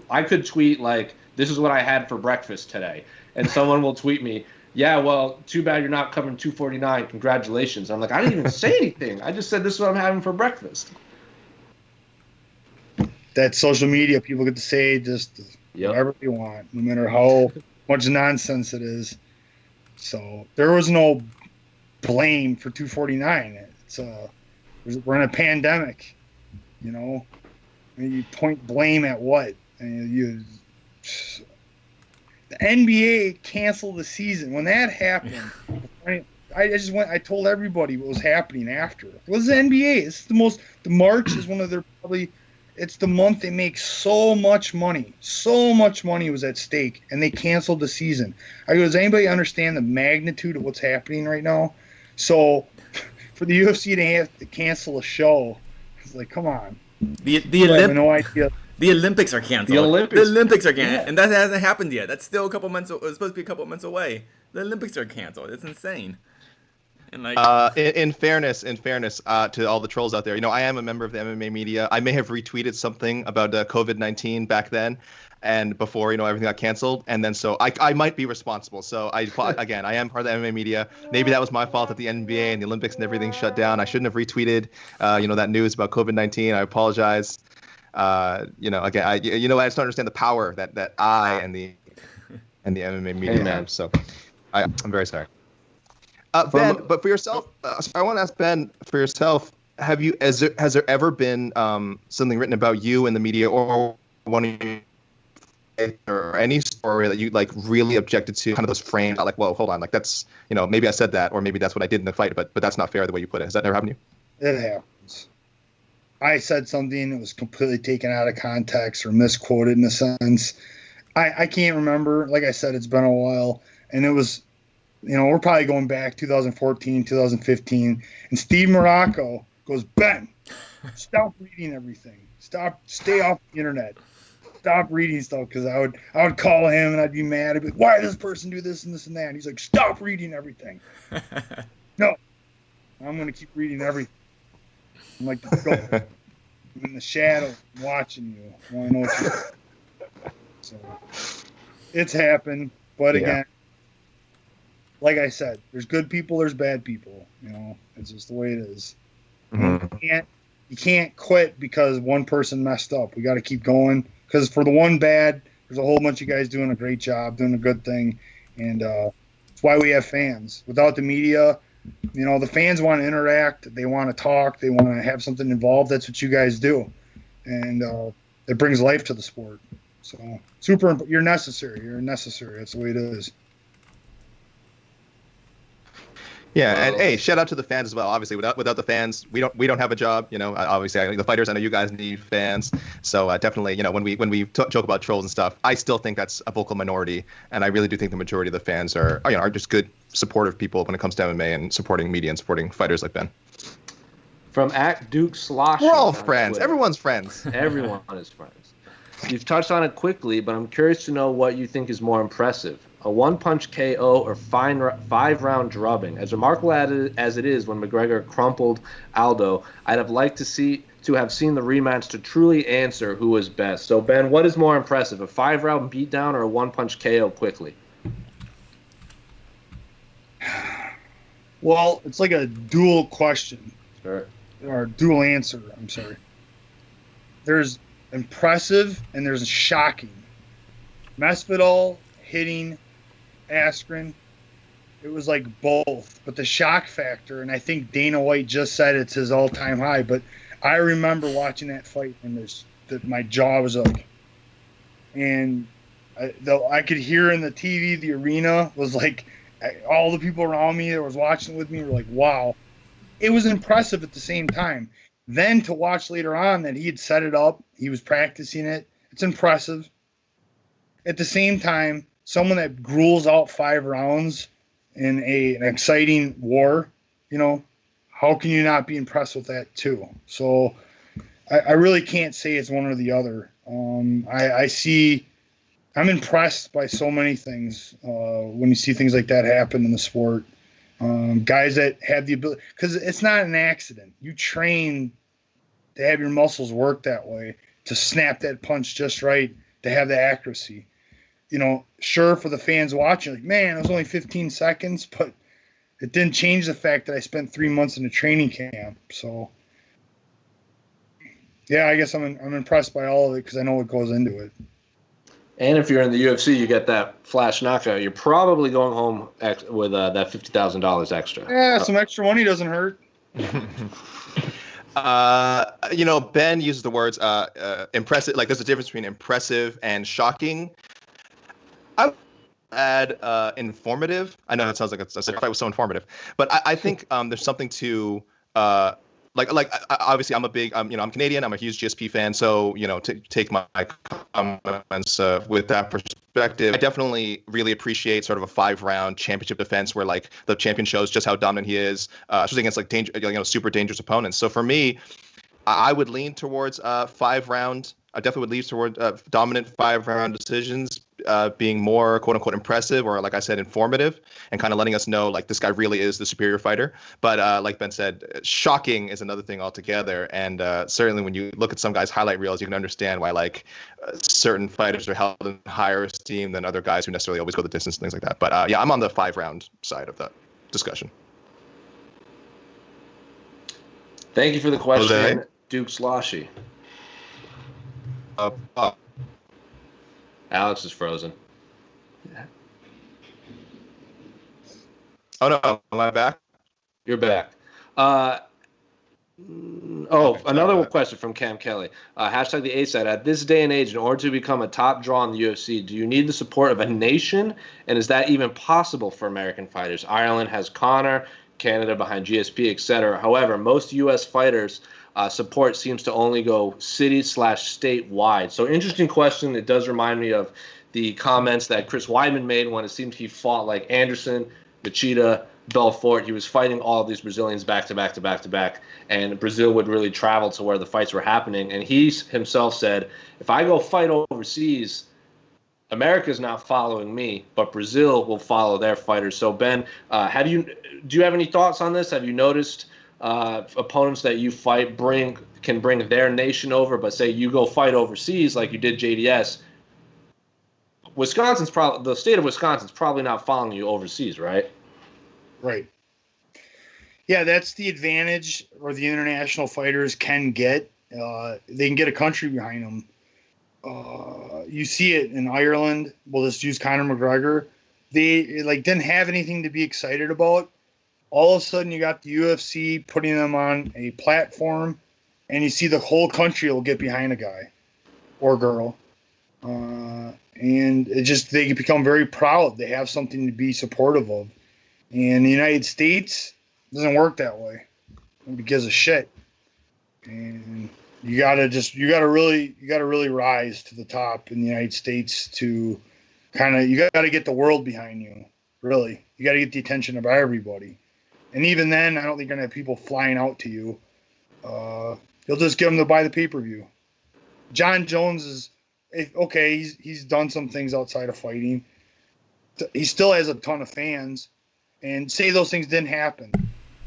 I could tweet like, "This is what I had for breakfast today," and someone will tweet me, "Yeah, well, too bad you're not covering 249. Congratulations." I'm like, I didn't even say anything. I just said this is what I'm having for breakfast. That social media, people get to say just whatever they want, no matter how much nonsense it is. So there was no blame for 249. We're in a pandemic, you point blame at what? The NBA canceled the season. When that happened, I told everybody what was happening after. It was the NBA. It's the March is one of their it's the month they make so much money. So much money was at stake, and they canceled the season. Does anybody understand the magnitude of what's happening right now? So for the UFC to have to cancel a show, it's like, come on. The no idea. The Olympics are canceled. The Olympics are canceled, and that hasn't happened yet. That's still a couple months. It's supposed to be a couple months away. The Olympics are canceled. It's insane. And like, in fairness, to all the trolls out there, I am a member of the MMA media. I may have retweeted something about COVID-19 back then, and before everything got canceled, and then so I might be responsible. So I am part of the MMA media. Maybe that was my fault that the NBA and the Olympics and everything shut down. I shouldn't have retweeted, that news about COVID-19. I apologize. Again, I just don't understand the power that I and the MMA media have. So I'm very sorry. Ben, but for yourself, I want to ask Ben, for yourself, has there ever been something written about you in the media or one of you, or any story that you like really objected to, kind of those frames, like, well, hold on, like that's, maybe I said that, or maybe that's what I did in the fight, but that's not fair the way you put it. Has that never happened to you? It happens. I said something that was completely taken out of context or misquoted in a sense. I can't remember. Like I said, it's been a while, and it was, we're probably going back 2014, 2015, and Steve Morocco goes, Ben, stop reading everything. Stay off the internet. Stop reading stuff, because I would call him and I'd be mad. I'd be like, why did this person do this and this and that? And he's like, stop reading everything. No, I'm going to keep reading everything. I'm like, go. I'm in the shadow watching you. I want to know what you're doing. So it's happened, but again, like I said, there's good people, there's bad people. It's just the way it is. Mm-hmm. You can't quit because one person messed up. We got to keep going, because for the one bad, there's a whole bunch of guys doing a great job, doing a good thing, and that's why we have fans. Without the media, the fans want to interact, they want to talk, they want to have something involved. That's what you guys do, and it brings life to the sport. So you're necessary. You're necessary. That's the way it is. Yeah, and hey, shout out to the fans as well. Obviously, without the fans, we don't have a job. Obviously, the fighters, I know you guys need fans. So definitely, when we joke about trolls and stuff, I still think that's a vocal minority, and I really do think the majority of the fans are just good, supportive people when it comes to MMA and supporting media and supporting fighters like Ben. From @Duke Sloshy. We're all friends. Twitter. Everyone's friends. Everyone is friends. You've touched on it quickly, but I'm curious to know what you think is more impressive: a one-punch KO or 5-round drubbing. As remarkable as it is when McGregor crumpled Aldo, I'd have liked to have seen the rematch to truly answer who was best. So, Ben, what is more impressive, a 5-round beatdown or a one-punch KO quickly? Well, it's like a dual question. Sure. Or dual answer, I'm sorry. There's impressive and there's shocking. Masvidal hitting Askren, it was like both. But the shock factor, and I think Dana White just said it's his all-time high, but I remember watching that fight and my jaw was like, and I could hear in the TV, the arena was like, all the people around me that was watching with me were like, wow. It was impressive at the same time. Then to watch later on that he had set it up, he was practicing it, it's impressive. At the same time, someone that gruels out 5 rounds in an exciting war, how can you not be impressed with that too? So I really can't say it's one or the other. I'm impressed by so many things when you see things like that happen in the sport. Guys that have the ability, because it's not an accident. You train to have your muscles work that way, to snap that punch just right, to have the accuracy. Sure, for the fans watching, like, man, it was only 15 seconds, but it didn't change the fact that I spent 3 months in a training camp. So, yeah, I guess I'm impressed by all of it because I know what goes into it. And if you're in the UFC, you get that flash knockout. You're probably going home with that $50,000 extra. Yeah, some extra money doesn't hurt. Ben uses the words impressive. Like, there's a difference between impressive and shocking. I would add informative. I know it sounds like a fight was so informative, but I think there's something to obviously I'm a big I'm Canadian. I'm a huge GSP fan, so to take my comments with that perspective, I definitely really appreciate sort of a 5-round championship defense where like the champion shows just how dominant he is, especially against super dangerous opponents. So for me, I would lean towards 5-round. I definitely would lean towards dominant 5-round decisions. being more quote unquote impressive, or like I said, informative, and kind of letting us know like this guy really is the superior fighter. But like Ben said, shocking is another thing altogether. And certainly when you look at some guys' highlight reels, you can understand why like certain fighters are held in higher esteem than other guys who necessarily always go the distance and things like that. But yeah, I'm on the 5-round side of that discussion. Thank you for the question, Jose? Duke Sloshy. Uh, Alex is frozen. oh no, am I back? You're back. Another question from Cam Kelly. Hashtag the A-side. At this day and age, in order to become a top draw in the UFC, do you need the support of a nation? And is that even possible for American fighters? Ireland has Conor, Canada behind GSP, etc. However, most U.S. fighters' support seems to only go city/state wide. So interesting question. It does remind me of the comments that Chris Weidman made when it seemed he fought like Anderson, Machida, Belfort. He was fighting all of these Brazilians back to back to back to back, and Brazil would really travel to where the fights were happening. And he himself said, if I go fight overseas, America's not following me, but Brazil will follow their fighters. So Ben, do you have any thoughts on this? Have you noticed opponents that you fight can bring their nation over, but say you go fight overseas like you did JDS? The state of Wisconsin's probably not following you overseas, right? Right. Yeah, that's the advantage where the international fighters can get. They can get a country behind them. You see it in Ireland. We'll just use Conor McGregor. They didn't have anything to be excited about. All of a sudden, you got the UFC putting them on a platform, and you see the whole country will get behind a guy or girl. And they become very proud. They have something to be supportive of. And the United States doesn't work that way. Nobody gives a shit. And you gotta really rise to the top in the United States to you gotta get the world behind you. Really, you gotta get the attention of everybody. And even then, I don't think you're gonna have people flying out to you. You'll just get them to buy the pay-per-view. John Jones is okay. He's done some things outside of fighting. He still has a ton of fans. And say those things didn't happen,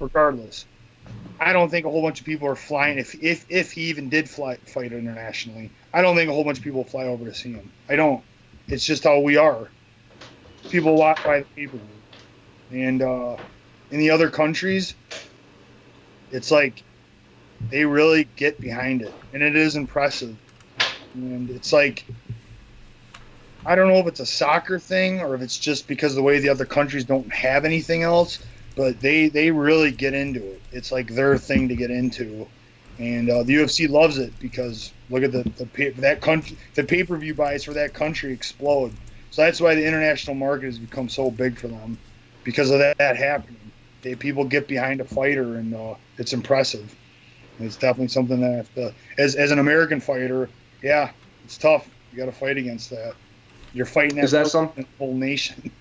regardless. I don't think a whole bunch of people are flying. If he even did fight internationally, I don't think a whole bunch of people fly over to see him. I don't. It's just how we are. People watch by the people. And in the other countries, it's like they really get behind it. And it is impressive. And it's like, I don't know if it's a soccer thing or if it's just because the way the other countries don't have anything else, but they really get into it. It's like their thing to get into, and the UFC loves it because look at the pay-per-view buys for that country explode. So that's why the international market has become so big for them because of that happening. People get behind a fighter, and it's impressive. And it's definitely something that as an American fighter, yeah, it's tough. You got to fight against that. You're fighting the whole nation.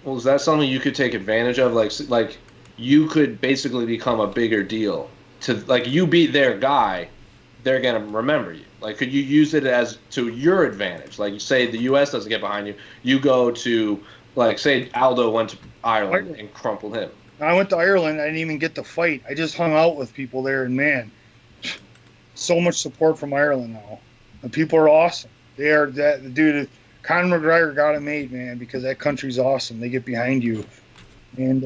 Well, is that something you could take advantage of? Like you could basically become a bigger deal. You beat their guy, they're gonna remember you. Like, could you use it as to your advantage? Like, you say the U.S. doesn't get behind you, you go to say Aldo went to Ireland and crumpled him. I went to Ireland. I didn't even get to fight. I just hung out with people there, and man, so much support from Ireland now. The people are awesome. They are that dude. Conor McGregor got it made, man, because that country's awesome. They get behind you, and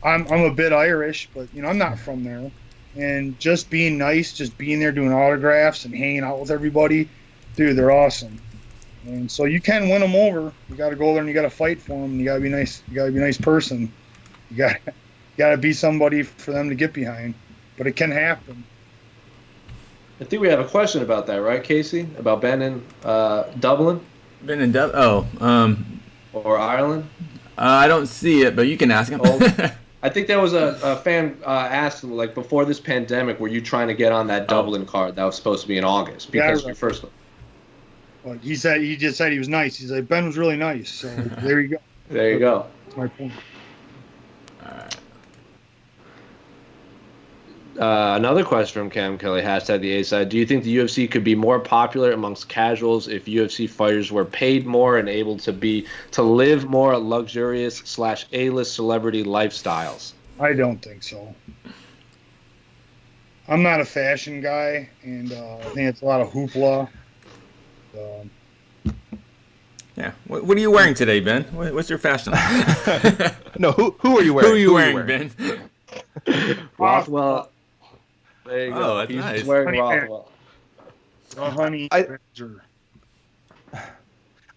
I'm a bit Irish, but I'm not from there. And just being nice, just being there doing autographs and hanging out with everybody, dude, they're awesome. And so you can win them over. You got to go there and you got to fight for them. And you got to be nice. You got to be a nice person. You got to be somebody for them to get behind. But it can happen. I think we have a question about that, right, Casey? About Ben in Dublin? Ben in Dublin? Or Ireland? I don't see it, but you can ask him. I think there was a fan asked him, before this pandemic, were you trying to get on that Dublin card that was supposed to be in August? Because your first one. Well, he just said he was nice. He said Ben was really nice. So there you go. There you go. That's my point. Another question from Cam Kelly, hashtag the A side. Do you think the UFC could be more popular amongst casuals if UFC fighters were paid more and able to live more luxurious / A-list celebrity lifestyles? I don't think so. I'm not a fashion guy, and I think it's a lot of hoopla. Yeah. What are you wearing today, Ben? What's your fashion? No, who are you wearing? Who are you wearing, Ben? Rothwell. There you go. Oh, that's He's nice. wearing Honey Rothwell. Honey I- Badger.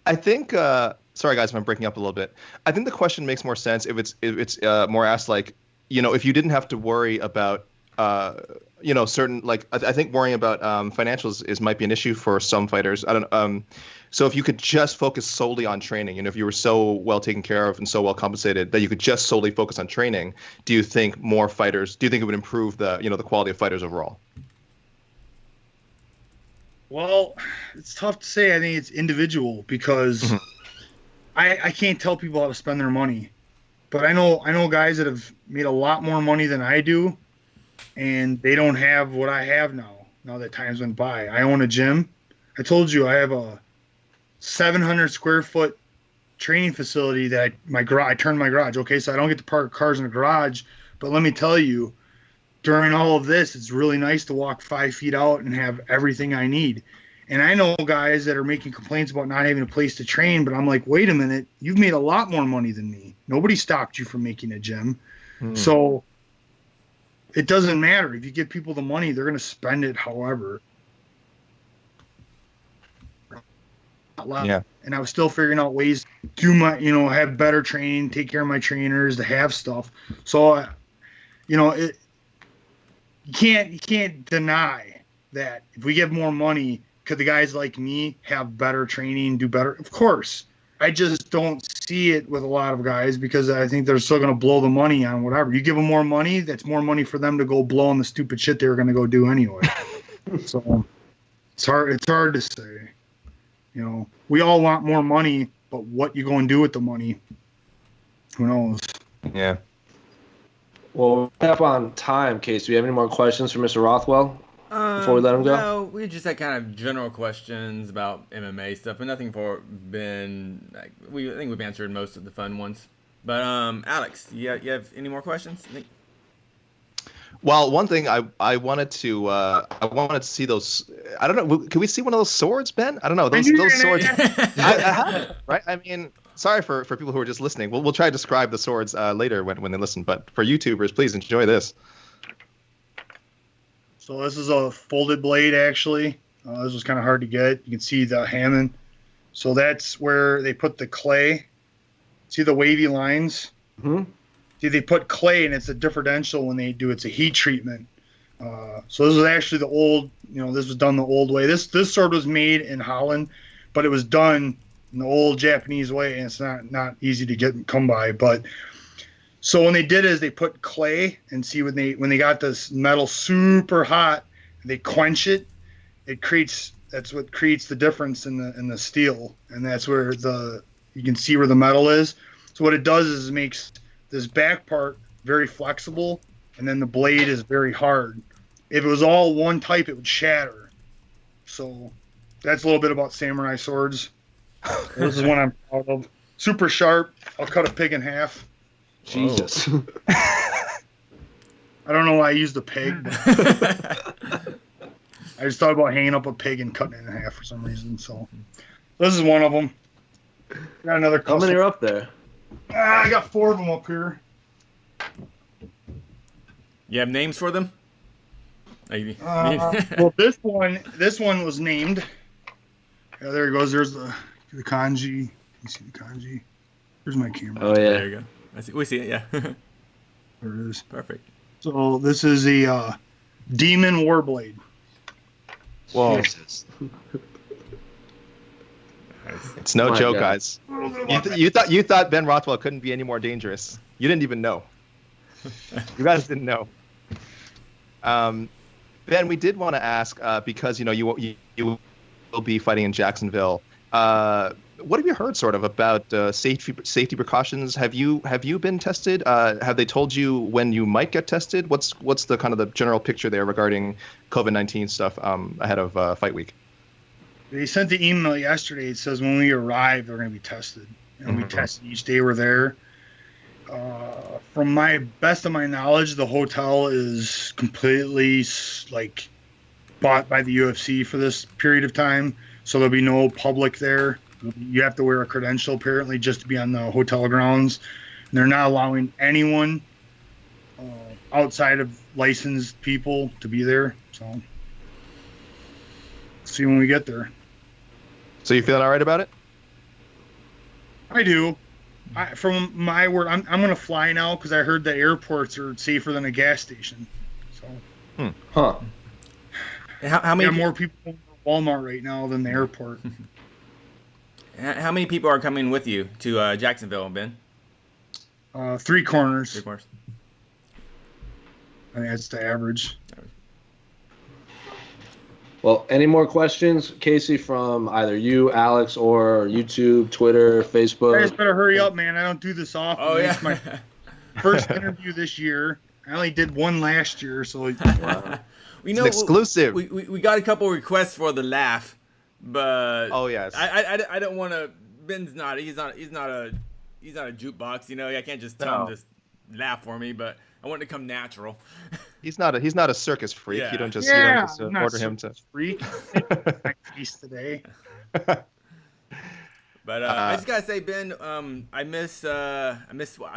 I think. Sorry, guys, if I'm breaking up a little bit. I think the question makes more sense if it's more asked like, if you didn't have to worry about certain like I think worrying about financials might be an issue for some fighters. I don't. So if you could just focus solely on training, if you were so well taken care of and so well compensated that you could just solely focus on training, do you think it would improve the quality of fighters overall? Well, it's tough to say. I think it's individual because I can't tell people how to spend their money. But I know guys that have made a lot more money than I do, and they don't have what I have now that times went by. I own a gym. I told you I have a 700 square foot training facility that I turned my garage. Okay, so I don't get to park cars in the garage, but let me tell you, during all of this, it's really nice to walk 5 feet out and have everything I need. And I know guys that are making complaints about not having a place to train, but I'm like, wait a minute, you've made a lot more money than me. Nobody stopped you from making a gym. So it doesn't matter. If you give people the money, they're going to spend it however. Yeah. And I was still figuring out ways to have better training, take care of my trainers, to have stuff. So, you can't deny that if we give more money, could the guys like me have better training, do better? Of course. I just don't see it with a lot of guys because I think they're still going to blow the money on whatever. You give them more money, that's more money for them to go blow on the stupid shit they were going to go do anyway. So it's hard to say. We all want more money, but what you going to do with the money, who knows? Yeah. Well, we're up on time, Case. Do you have any more questions for Mr. Rothwell before we let him go? No, we just had kind of general questions about MMA stuff, but nothing for Ben. I think we've answered most of the fun ones. But Alex, you have any more questions? Well, one thing I wanted to see those. I don't know. Can we see one of those swords, Ben? I don't know. Those swords. I haven't, right? I mean, sorry for people who are just listening. We'll try to describe the swords later when they listen. But for YouTubers, please enjoy this. So this is a folded blade, actually. This was kind of hard to get. You can see the Hammond. So that's where they put the clay. See the wavy lines? Mm-hmm. See, they put clay, and it's a differential when they do. It's a heat treatment. So this was actually the old, this was done the old way. This sword was made in Holland, but it was done in the old Japanese way, and it's not easy to come by. But so when they did is they put clay, and see when they got this metal super hot, they quench it. That's what creates the difference in the steel, and that's where you can see where the metal is. So what it does is it makes this back part very flexible, and then the blade is very hard. If it was all one type, it would shatter. So that's a little bit about samurai swords. This is one I'm proud of. Super sharp. I'll cut a pig in half. Jesus. I don't know why I used a pig. But I just thought about hanging up a pig and cutting it in half for some reason. So this is one of them. Got another How many are up there? I got 4 of them up here. You have names for them? Well, this one was named. Yeah, there it goes. There's the kanji. You see the kanji? Here's my camera. Oh, yeah. There you go. We see it, yeah. There it is. Perfect. So this is a Demon Warblade. Whoa. Jesus. It's no My joke, God. guys. You thought Ben Rothwell couldn't be any more dangerous. You didn't even know. You guys didn't know. Ben, we did want to ask because you will be fighting in Jacksonville, What have you heard sort of about safety precautions? Have you been tested? Have they told you when you might get tested? What's the kind of the general picture there regarding COVID-19 stuff ahead of fight week? They sent the email yesterday. It says when we arrive, they're going to be tested. And we tested each day we're there. From my best of my knowledge, the hotel is completely like bought by the UFC for this period of time. So there'll be no public there. You have to wear a credential apparently just to be on the hotel grounds. And they're not allowing anyone outside of licensed people to be there. So see when we get there. So you feeling all right about it? I do. From my word, I'm going to fly now because I heard the airports are safer than a gas station. So, How many more people in Walmart right now than the airport? How many people are coming with you to Jacksonville, Ben? 3 corners. 3 corners. I think that's the average. Well, any more questions, Casey, from either you, Alex, or YouTube, Twitter, Facebook? You guys better hurry up, man. I don't do this often. Oh, yeah. It's my first interview this year. I only did one last year, so Wow. It's an exclusive. We got a couple requests for the laugh, but Oh, yes. I don't want to. Ben's not. He's not a jukebox. You know, I can't just tell him to laugh for me, but I want it to come natural. He's not a circus freak. Yeah. You don't just I'm not order him to. freak. My face today. But I just gotta say, Ben, I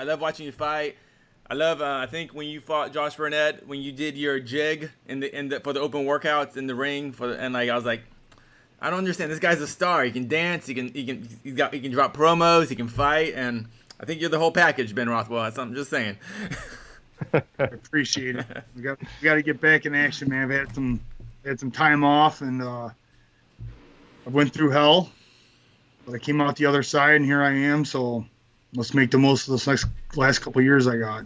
love watching you fight. I love. I think when you fought Josh Burnett, when you did your jig for the open workouts in the ring I was like, I don't understand. This guy's a star. He can dance. He can drop promos. He can fight, and I think you're the whole package, Ben Rothwell. I'm just saying. I appreciate it. We got to get back in action, man. I've had some time off, and I went through hell, but I came out the other side, and here I am. So let's make the most of this last couple of years I got.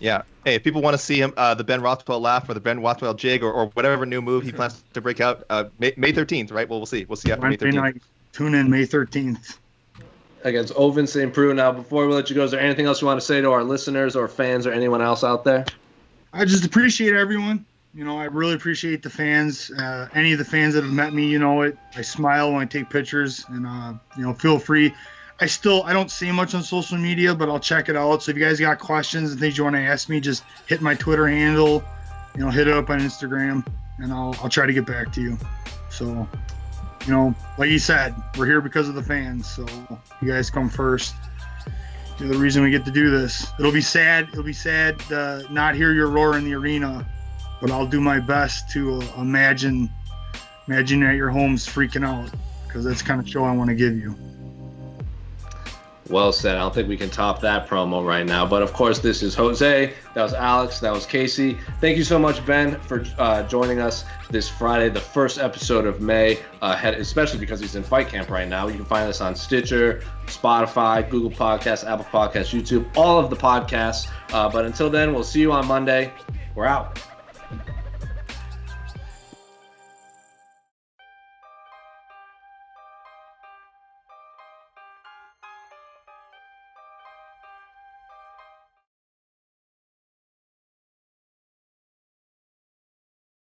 Yeah. Hey, if people want to see him, the Ben Rothwell laugh or the Ben Rothwell jig or whatever new move he plans to break out, May 13th, right? Well, we'll see. We'll see after May 13th. Night. Tune in May 13th. Against Ovince St. Preux. Now, before we let you go, is there anything else you want to say to our listeners or fans or anyone else out there? I just appreciate everyone. You know, I really appreciate the fans. Any of the fans that have met me, you know it. I smile when I take pictures, and feel free. I don't see much on social media, but I'll check it out. So if you guys got questions and things you want to ask me, just hit my Twitter handle. Hit it up on Instagram, and I'll try to get back to you. So, like you said, we're here because of the fans. So you guys come first. You're the reason we get to do this. It'll be sad to not hear your roar in the arena, but I'll do my best to imagine at your homes freaking out, because that's the kind of show I want to give you. Well said. I don't think we can top that promo right now. But, of course, this is Jose. That was Alex. That was Casey. Thank you so much, Ben, for joining us this Friday, the first episode of May, especially because he's in fight camp right now. You can find us on Stitcher, Spotify, Google Podcasts, Apple Podcasts, YouTube, all of the podcasts. But until then, we'll see you on Monday. We're out.